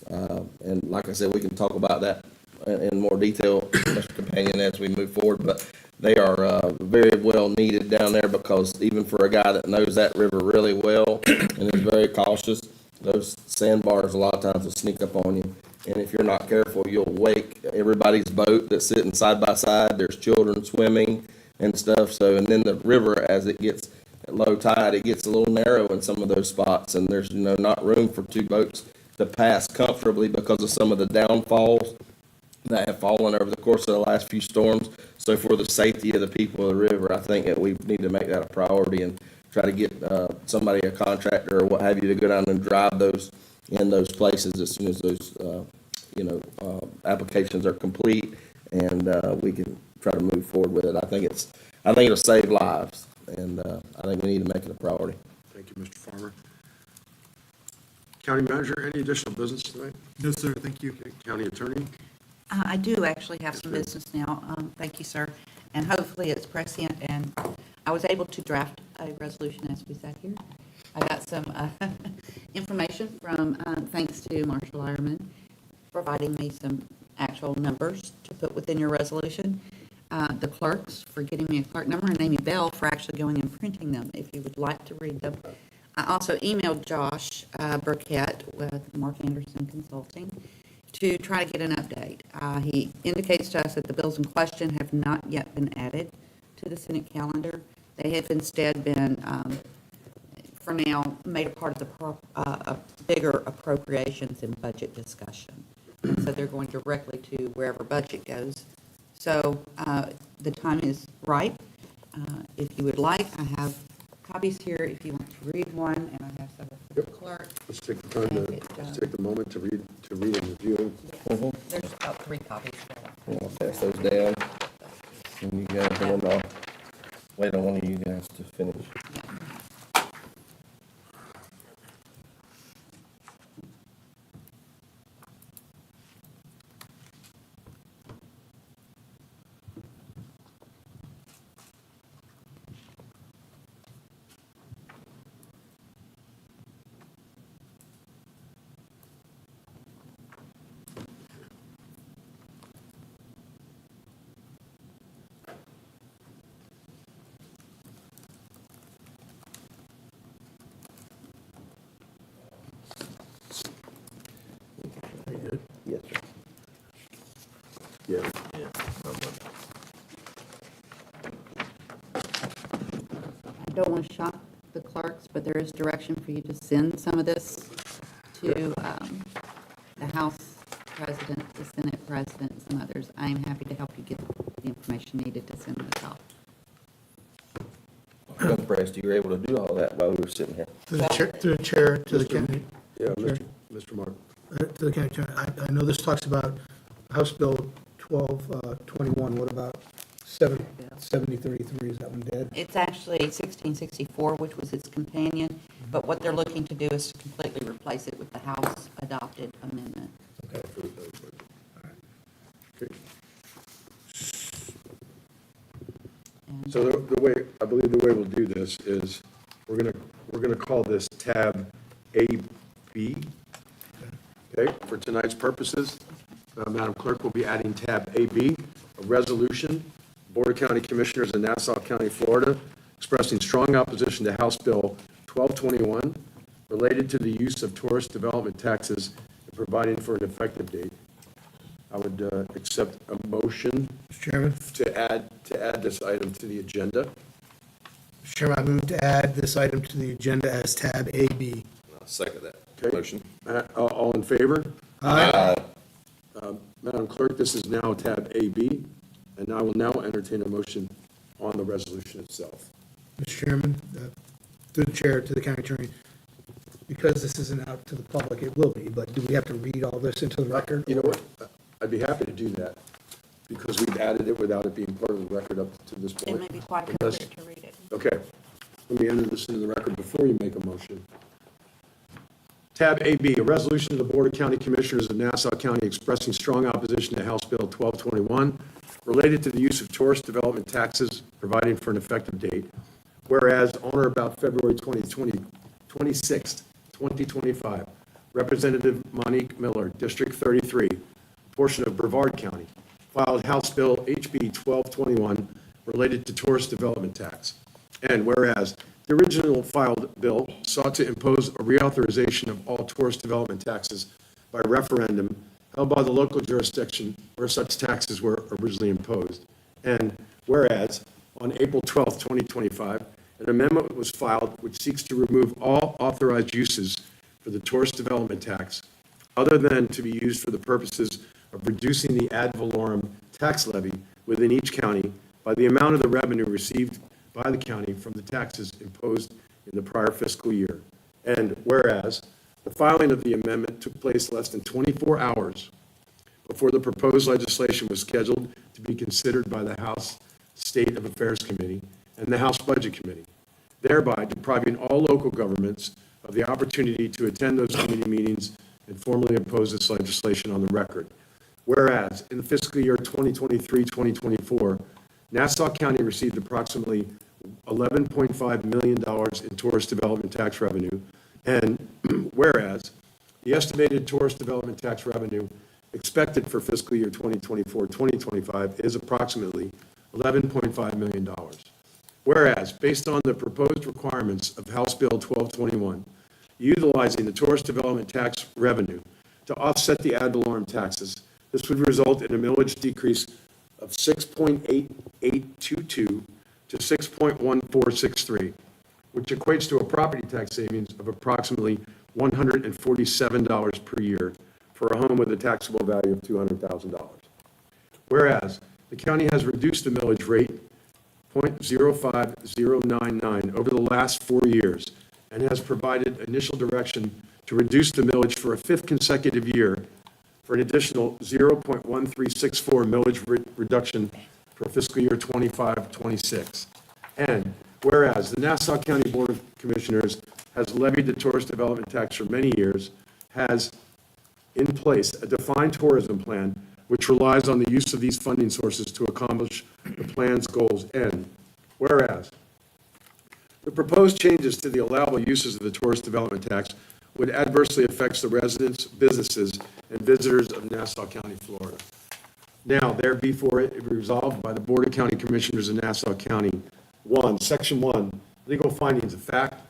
S3: And like I said, we can talk about that in more detail, Mr. Companion, as we move forward. But they are very well needed down there, because even for a guy that knows that river really well and is very cautious, those sandbars a lot of times will sneak up on you. And if you're not careful, you'll wake everybody's boat that's sitting side by side. There's children swimming and stuff. So, and then the river, as it gets at low tide, it gets a little narrow in some of those spots, and there's not room for 2 boats to pass comfortably because of some of the downfalls that have fallen over the course of the last few storms. So for the safety of the people of the river, I think that we need to make that a priority and try to get somebody, a contractor or what have you, to go down and drive those in those places as soon as those applications are complete, and we can try to move forward with it. I think it'll save lives, and I think we need to make it a priority.
S1: Thank you, Mr. Farmer. County Manager, any additional business tonight?
S8: No, sir, thank you.
S1: Okay, County Attorney?
S6: I do actually have some business now. Thank you, sir. And hopefully it's prescient, and I was able to draft a resolution as we sat here. I got some information from, thanks to Marshall Ironman, providing me some actual numbers to put within your resolution. The clerks for getting me a clerk number, and Amy Bell for actually going and printing them, if you would like to read them. I also emailed Josh Burkett with Mark Anderson Consulting to try to get an update. He indicates to us that the bills in question have not yet been added to the Senate calendar. They have instead been, for now, made a part of the bigger appropriations and budget discussion. And so they're going directly to wherever budget goes. So the time is right. If you would like, I have copies here if you want to read one, and I have several for the clerk.
S1: Let's take the time let's take the moment to read and review.
S6: There's about 3 copies there.
S3: I'll pass those down, and you guys, and then I'll wait on one of you guys to finish. Yes, sir.
S1: Yeah.
S6: I don't want to shock the clerks, but there is direction for you to send some of this to the House President, the Senate President, and some others. I am happy to help you get the information needed to send this out.
S12: impressed you were able to do all that while we were sitting here.
S10: Through the chair to the county.
S1: Yeah,
S10: Chair.
S1: Mr. Mark.
S10: To the county attorney, I know this talks about House Bill 1221, what about 7033, is that one dead?
S6: It's actually 1664, which was its companion, but what they're looking to do is to completely replace it with the House adopted amendment.
S1: Okay. Okay. So the way, I believe the way we'll do this is, we're gonna call this tab AB, okay, for tonight's purposes. Madam Clerk will be adding tab AB, a resolution, Board of County Commissioners in Nassau County, Florida, expressing strong opposition to House Bill 1221, related to the use of tourist development taxes and providing for an effective date. I would accept a motion
S10: Mr. Chairman?
S1: to add this item to the agenda.
S10: Mr. Chairman, I move to add this item to the agenda as tab AB.
S7: I'll second that
S1: Okay.
S7: motion.
S1: All in favor?
S10: Aye.
S1: Madam Clerk, this is now tab AB, and I will now entertain a motion on the resolution itself.
S10: Mr. Chairman, through the chair to the county attorney, because this isn't out to the public, it will be, but do we have to read all this into the record?
S1: You know what? I'd be happy to do that, because we've added it without it being part of the record up to this point.
S6: It may be quite
S1: Unless-
S6: appropriate to read it.
S1: Okay, let me enter this into the record before you make a motion. Tab AB, a resolution of the Board of County Commissioners of Nassau County expressing strong opposition to House Bill 1221 related to the use of tourist development taxes, providing for an effective date. Whereas on or about February 26th, 2025, Representative Monique Miller, District 33, portion of Brevard County, filed House Bill HB 1221 related to tourist development tax. And whereas the original filed bill sought to impose a reauthorization of all tourist development taxes by referendum held by the local jurisdiction where such taxes were originally imposed. And whereas on April 12th, 2025, an amendment was filed which seeks to remove all authorized uses for the tourist development tax other than to be used for the purposes of reducing the ad valorem tax levy within each county by the amount of the revenue received by the county from the taxes imposed in the prior fiscal year. And whereas the filing of the amendment took place less than 24 hours before the proposed legislation was scheduled to be considered by the House State of Affairs Committee and the House Budget Committee, thereby depriving all local governments of the opportunity to attend those committee meetings and formally impose this legislation on the record. Whereas in the fiscal year 2023-2024, Nassau County received approximately $11.5 million in tourist development tax revenue. And whereas the estimated tourist development tax revenue expected for fiscal year 2024-2025 is approximately $11.5 million. Whereas, based on the proposed requirements of House Bill 1221, utilizing the tourist development tax revenue to offset the ad valorem taxes, this would result in a millage decrease of 6.8822 to 6.1463, which equates to a property tax savings of approximately $147 per year for a home with a taxable value of $200,000. Whereas the county has reduced the millage rate 0.05099 over the last 4 years and has provided initial direction to reduce the millage for a fifth consecutive year for an additional 0.1364 millage reduction for fiscal year 25-26. And whereas the Nassau County Board of Commissioners has levied the tourist development tax for many years, has in place a defined tourism plan which relies on the use of these funding sources to accomplish the plan's goals. And whereas the proposed changes to the allowable uses of the tourist development tax would adversely affect the residents, businesses, and visitors of Nassau County, Florida. Now, therefore, it be resolved by the Board of County Commissioners of Nassau County. 1, Section 1, legal findings of fact.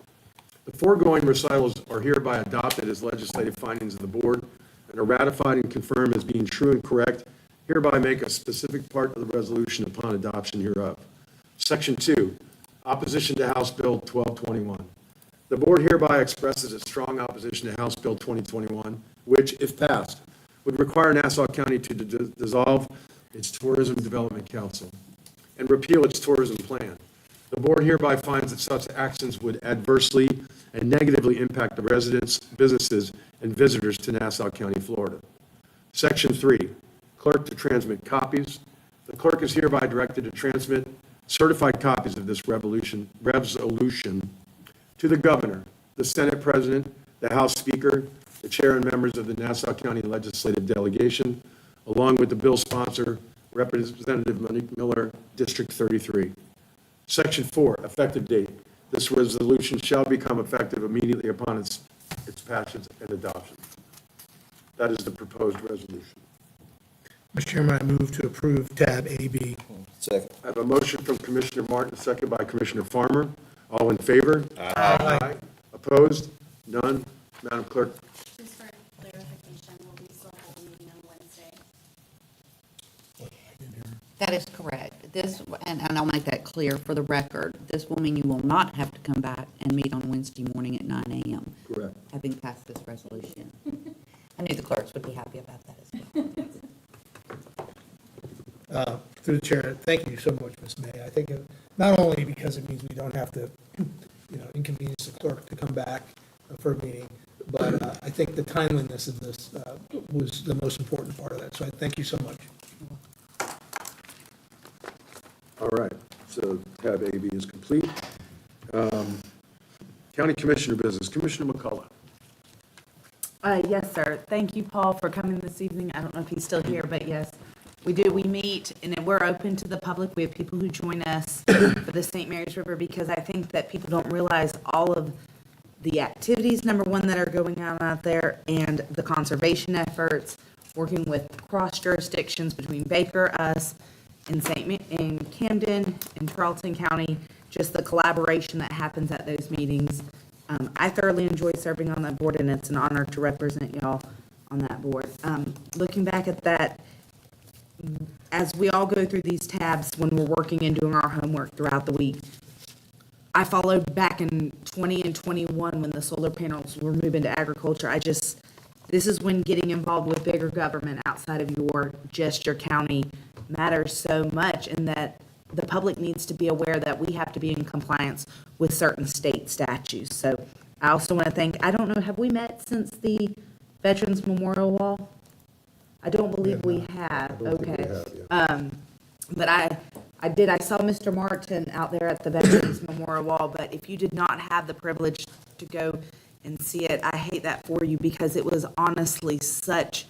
S1: The foregoing recitals are hereby adopted as legislative findings of the board and are ratified and confirmed as being true and correct, hereby make a specific part of the resolution upon adoption hereof. Section 2, opposition to House Bill 1221. The board hereby expresses its strong opposition to House Bill 2021, which, if passed, would require Nassau County to dissolve its Tourism Development Council and repeal its tourism plan. The board hereby finds that such actions would adversely and negatively impact the residents, businesses, and visitors to Nassau County, Florida. Section 3, clerk to transmit copies. The clerk is hereby directed to transmit certified copies of this resolution to the governor, the Senate President, the House Speaker, the chair and members of the Nassau County Legislative Delegation, along with the bill sponsor, Representative Monique Miller, District 33. Section 4, effective date. This resolution shall become effective immediately upon its passage and adoption. That is the proposed resolution.
S10: Mr. Chairman, I move to approve tab AB.
S12: Second.
S1: I have a motion from Commissioner Martin, a second by Commissioner Farmer. All in favor? Aye. Opposed? None? Madam Clerk?
S19: Just for clarification, will we still hold a meeting on Wednesday?
S6: That is correct. This, and I'll make that clear for the record, this will mean you will not have to come back and meet on Wednesday morning at 9 a.m.
S1: Correct.
S6: Having passed this resolution. I knew the clerks would be happy about that as well.
S10: Through the chair, thank you so much, Ms. May. I think not only because it means we don't have to, inconvenience the clerk to come back for a meeting, but I think the timeliness of this was the most important part of that. So I thank you so much.
S1: All right, so tab AB is complete. County Commissioner business, Commissioner McCullough.
S16: Yes, sir. Thank you, Paul, for coming this evening. I don't know if he's still here, but yes, we do. We meet, and we're open to the public. We have people who join us for the St. Mary's River, because I think that people don't realize all of the activities, number one, that are going on out there, and the conservation efforts, working with cross jurisdictions between Baker, us, and in Camden, and Charlton County, just the collaboration that happens at those meetings. I thoroughly enjoy serving on that board, and it's an honor to represent y'all on that board. Looking back at that, as we all go through these tabs when we're working and doing our homework throughout the week, I followed back in 20 and 21 when the solar panels were moving to agriculture. This is when getting involved with bigger government outside of your county matters so much, and that the public needs to be aware that we have to be in compliance with certain state statutes. So I also want to thank, I don't know, have we met since the Veterans Memorial Wall? I don't believe we have. Okay. But I saw Mr. Martin out there at the Veterans Memorial Wall, but if you did not have the privilege to go and see it, I hate that for you, because it was honestly such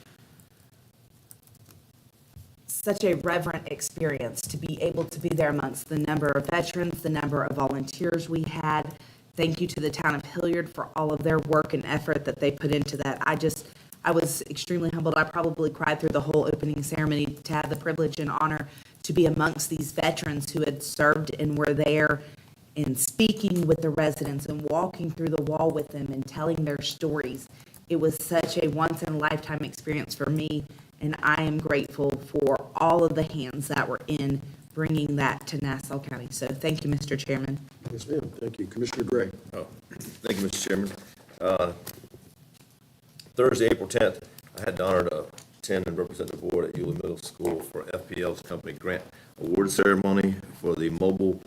S16: a reverent experience to be able to be there amongst the number of veterans, the number of volunteers we had. Thank you to the town of Hilliard for all of their work and effort that they put into that. I was extremely humbled. I probably cried through the whole opening ceremony to have the privilege and honor to be amongst these veterans who had served and were there, and speaking with the residents and walking through the wall with them and telling their stories. It was such a once-in-a-lifetime experience for me, and I am grateful for all of the hands that were in bringing that to Nassau County. So thank you, Mr. Chairman.
S1: Yes, ma'am. Thank you. Commissioner Gray.
S12: Thank you, Mr. Chairman. Thursday, April 10th, I had the honor to attend and represent the board at Yulee Middle School for FPL's company grant award ceremony for the mobile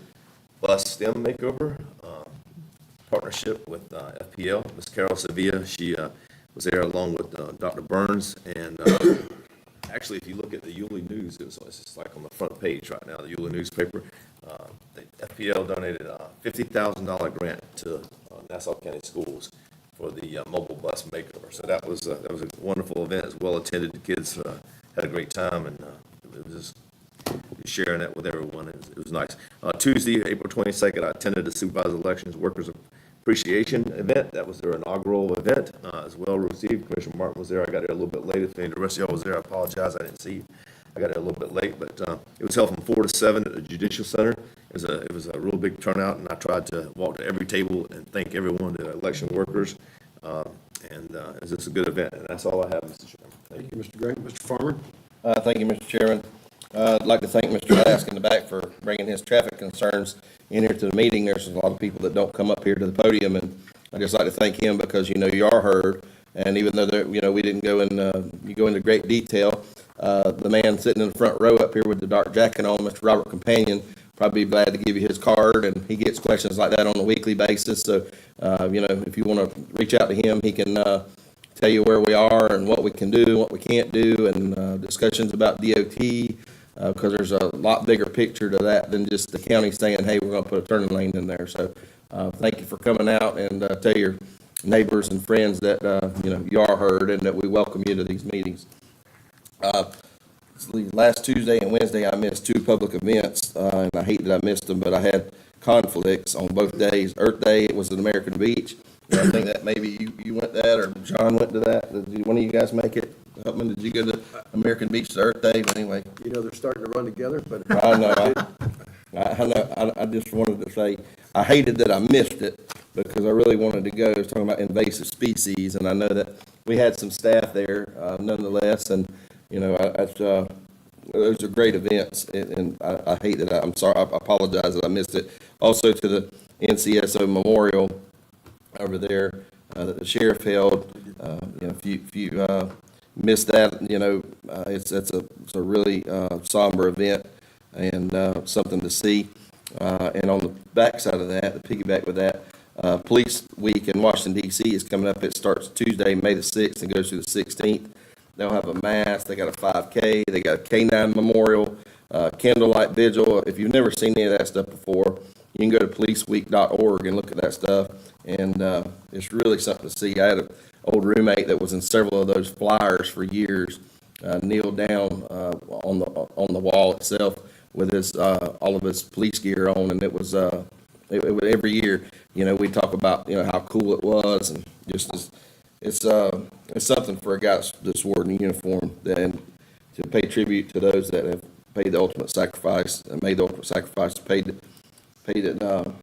S12: bus STEM makeover partnership with FPL. Ms. Carol Sevilla, she was there along with Dr. Burns, and actually, if you look at the Yulee News, it's just like on the front page right now, the Yulee newspaper. The FPL donated a $50,000 grant to Nassau County Schools for the mobile bus makeover. So that was a wonderful event. It was well attended. The kids had a great time, and it was just sharing that with everyone. It was nice. Tuesday, April 22nd, I attended the Supervisor Elections Workers Appreciation event. That was their inaugural event, as well received. Commissioner Martin was there. I got there a little bit late. If any of the rest of y'all was there, I apologize. I didn't see you. I got there a little bit late, but it was held from 4 to 7 at the Judicial Center. It was a real big turnout, and I tried to walk to every table and thank everyone, the election workers. And it was just a good event, and that's all I have, Mr. Chairman.
S1: Thank you, Mr. Gray. Mr. Farmer?
S2: Thank you, Mr. Chairman. I'd like to thank Mr. Lask in the back for bringing his traffic concerns in here to the meeting. There's a lot of people that don't come up here to the podium, and I'd just like to thank him because, you are heard. And even though, we didn't go into great detail, the man sitting in the front row up here with the dark jacket on, Mr. Robert Companion, probably be glad to give you his card, and he gets questions like that on a weekly basis. So, if you want to reach out to him, he can tell you where we are and what we can do, what we can't do, and discussions about DOT, because there's a lot bigger picture to that than just the county saying, hey, we're going to put a turning lane in there. So thank you for coming out, and tell your neighbors and friends that, you are heard and that we welcome you to these meetings. Last Tuesday and Wednesday, I missed two public events, and I hate that I missed them, but I had conflicts on both days. Earth Day, it was at American Beach. I think that maybe you went to that, or John went to that. Did one of you guys make it? Hupman, did you go to American Beach to Earth Day? But anyway.
S1: They're starting to run together, but.
S2: I know. I just wanted to say, I hated that I missed it because I really wanted to go. I was talking about invasive species, and I know that we had some staff there nonetheless, and, those are great events, and I hate that I'm sorry, I apologize that I missed it. Also to the NCSO Memorial over there that the sheriff held, if you missed that, it's a really somber event and something to see. And on the backside of that, the piggyback with that, Police Week in Washington, D.C. is coming up. It starts Tuesday, May the 6th, and goes through the 16th. They'll have a mass. They got a 5K. They got a K-9 memorial, candlelight vigil. If you've never seen any of that stuff before, you can go to policeweek.org and look at that stuff. And it's really something to see. I had an old roommate that was in several of those flyers for years, kneeled down on the wall itself with his all of his police gear on, and it was every year. We talk about how cool it was, and just it's something for a guy that's wore in uniform, and to pay tribute to those that have paid the ultimate sacrifice and made the ultimate sacrifice, paid it, the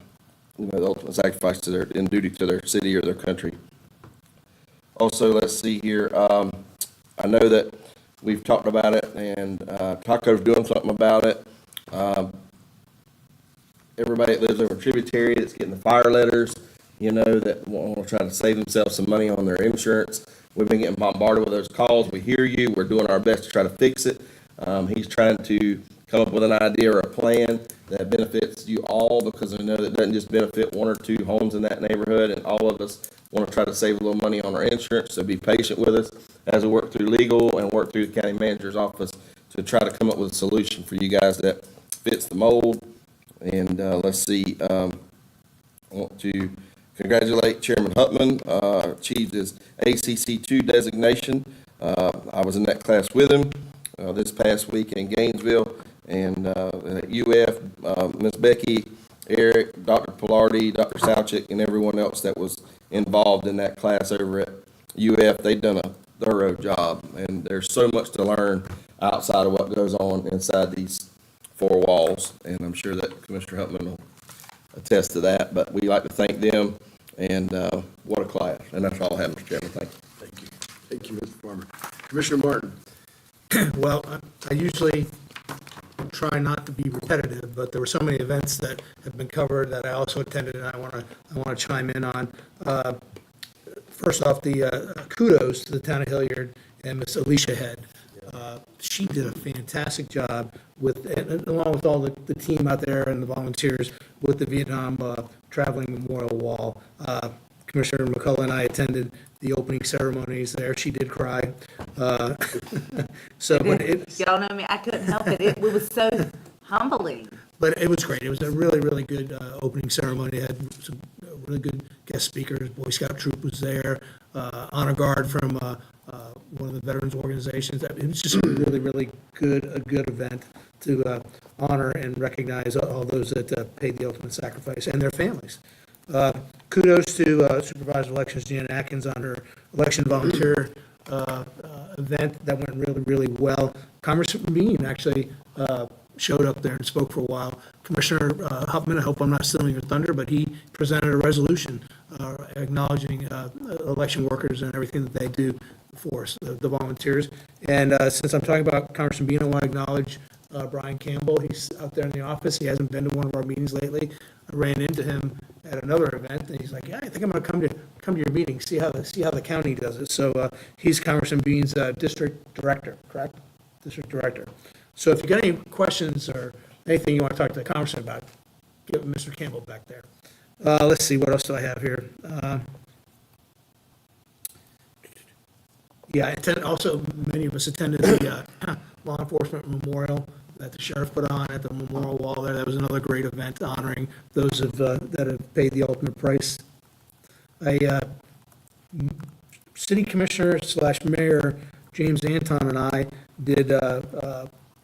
S2: ultimate sacrifice to in duty to their city or their country. Also, let's see here. I know that we've talked about it, and Taco's doing something about it. Everybody that lives over a tributary that's getting the fire letters, that want to try to save themselves some money on their insurance. We've been getting bombarded with those calls. We hear you. We're doing our best to try to fix it. He's trying to come up with an idea or a plan that benefits you all, because I know that doesn't just benefit one or two homes in that neighborhood, and all of us want to try to save a little money on our insurance. So be patient with us as we work through legal and work through the county manager's office to try to come up with a solution for you guys that fits the mold. And let's see, I want to congratulate Chairman Hupman, achieved his ACC2 designation. I was in that class with him this past week in Gainesville, and at UF, Ms. Becky, Eric, Dr. Pilardi, Dr. Salchik, and everyone else that was involved in that class over at UF, they've done a thorough job, and there's so much to learn outside of what goes on inside these four walls, and I'm sure that Commissioner Hupman will attest to that. But we like to thank them, and what a class. And that's all I have, Mr. Chairman. Thank you.
S1: Thank you. Thank you, Mr. Farmer. Commissioner Martin.
S10: Well, I usually try not to be repetitive, but there were so many events that have been covered that I also attended, and I want to chime in on. First off, the kudos to the town of Hilliard and Miss Alicia Head. She did a fantastic job along with all the team out there and the volunteers with the Vietnam Traveling Memorial Wall. Commissioner McCullough and I attended the opening ceremonies there. She did cry.
S6: Y'all know me, I couldn't help it. It was so humbling.
S10: But it was great. It was a really, really good opening ceremony. It had some really good guest speakers. Boy Scout troop was there. Honor Guard from one of the veterans organizations. It was just a really, really good event to honor and recognize all those that paid the ultimate sacrifice and their families. Kudos to Supervisor Elections Jan Atkins on her election volunteer event. That went really, really well. Congressman Bean actually showed up there and spoke for a while. Commissioner Huffman, I hope I'm not stealing your thunder, but he presented a resolution acknowledging election workers and everything that they do for us, the volunteers. And since I'm talking about Congressman Bean, I want to acknowledge Brian Campbell. He's out there in the office. He hasn't been to one of our meetings lately. I ran into him at another event, and he's like, "Yeah, I think I'm going to come to your meeting, see how the county does it." So he's Congressman Bean's district director, correct? District director. So if you got any questions or anything you want to talk to the congressman about, get Mr. Campbell back there. Let's see, what else do I have here? Yeah, also, many of us attended the law enforcement memorial that the sheriff put on at the memorial wall there. That was another great event honoring those that have paid the ultimate price. City Commissioner / Mayor James Anton and I did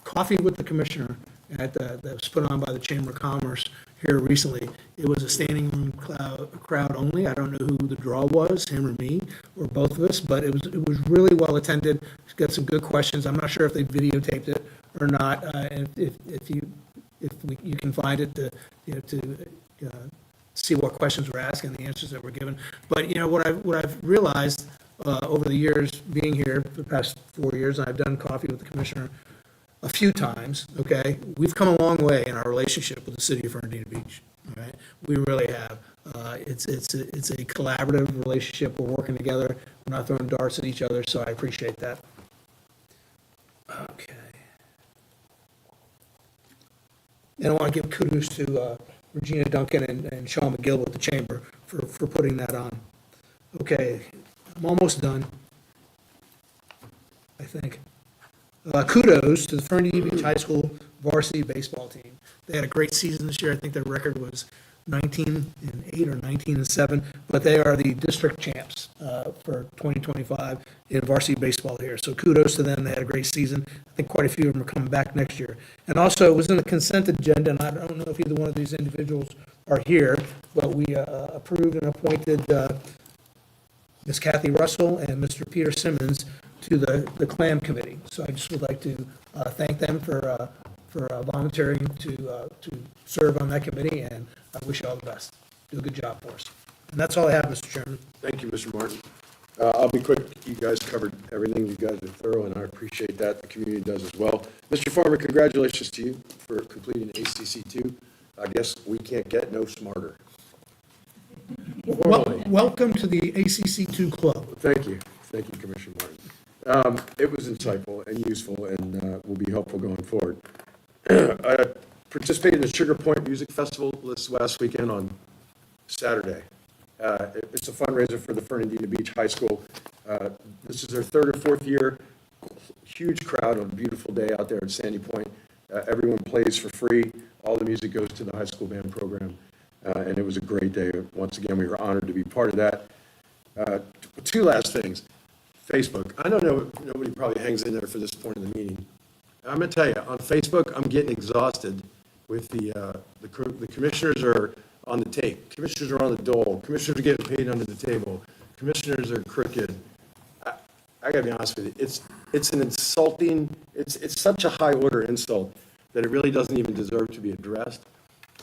S10: coffee with the commissioner that was put on by the Chamber of Commerce here recently. It was a standing room crowd only. I don't know who the draw was, him or me, or both of us, but it was really well attended. Got some good questions. I'm not sure if they videotaped it or not. If you can find it to see what questions were asked and the answers that were given. But what I've realized over the years being here, for the past 4 years, I've done coffee with the commissioner a few times, okay? We've come a long way in our relationship with the city of Fernandina Beach, all right? We really have. It's a collaborative relationship. We're working together. We're not throwing darts at each other, so I appreciate that. Okay. And I want to give kudos to Regina Duncan and Sean McGill with the chamber for putting that on. Okay, I'm almost done, I think. Kudos to the Fernandina Beach High School varsity baseball team. They had a great season this year. I think their record was 19-8 or 19-7, but they are the district champs for 2025 in varsity baseball here. So kudos to them. They had a great season. I think quite a few of them are coming back next year. And also, it was in the consent agenda, and I don't know if either one of these individuals are here, but we approved and appointed Ms. Kathy Russell and Mr. Peter Simmons to the CLAM committee. So I just would like to thank them for volunteering to serve on that committee, and I wish you all the best. Do a good job for us. And that's all I have, Mr. Chairman.
S1: Thank you, Mr. Martin. I'll be quick. You guys covered everything. You guys are thorough, and I appreciate that. The community does as well. Mr. Farmer, congratulations to you for completing ACC2. I guess we can't get no smarter.
S10: Welcome to the ACC2 club.
S1: Thank you. Thank you, Commissioner Martin. It was insightful and useful and will be helpful going forward. I participated in the Sugar Point Music Festival this last weekend on Saturday. It's a fundraiser for the Fernandina Beach High School. This is their third or fourth year. Huge crowd on a beautiful day out there at Sandy Point. Everyone plays for free. All the music goes to the high school band program. And it was a great day. Once again, we were honored to be part of that. Two last things. Facebook. I don't know, nobody probably hangs in there for this point in the meeting. I'm going to tell you, on Facebook, I'm getting exhausted with the commissioners are on the tape. Commissioners are on the dole. Commissioners are getting paid under the table. Commissioners are crooked. I got to be honest with you. It's an insulting, it's such a high order insult that it really doesn't even deserve to be addressed.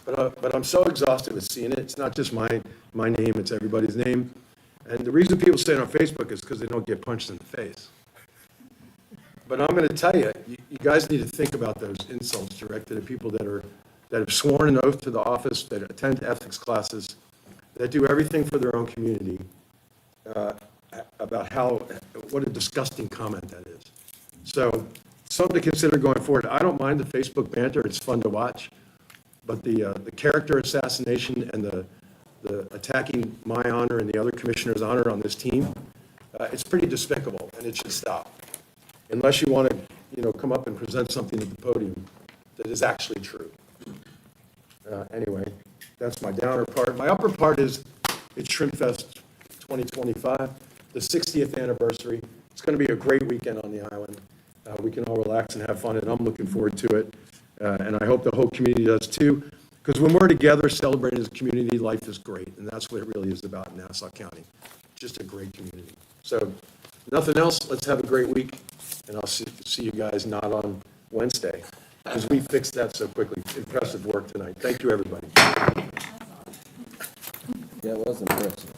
S1: But I'm so exhausted with seeing it. It's not just my name, it's everybody's name. And the reason people say it on Facebook is because they don't get punched in the face. But I'm going to tell you, you guys need to think about those insults directed at people that have sworn an oath to the office, that attend ethics classes, that do everything for their own community, about what a disgusting comment that is. So something to consider going forward. I don't mind the Facebook banter. It's fun to watch. But the character assassination and the attacking my honor and the other commissioner's honor on this team, it's pretty despicable, and it should stop. Unless you want to, come up and present something at the podium that is actually true. Anyway, that's my downer part. My upper part is it's Shrimp Fest 2025, the 60th anniversary. It's going to be a great weekend on the island. We can all relax and have fun, and I'm looking forward to it. And I hope the whole community does too, because when we're together celebrating as a community, life is great, and that's what it really is about in Nassau County. Just a great community. So nothing else, let's have a great week, and I'll see you guys not on Wednesday, because we fixed that so quickly. Impressive work tonight. Thank you, everybody.
S2: Yeah, it was impressive.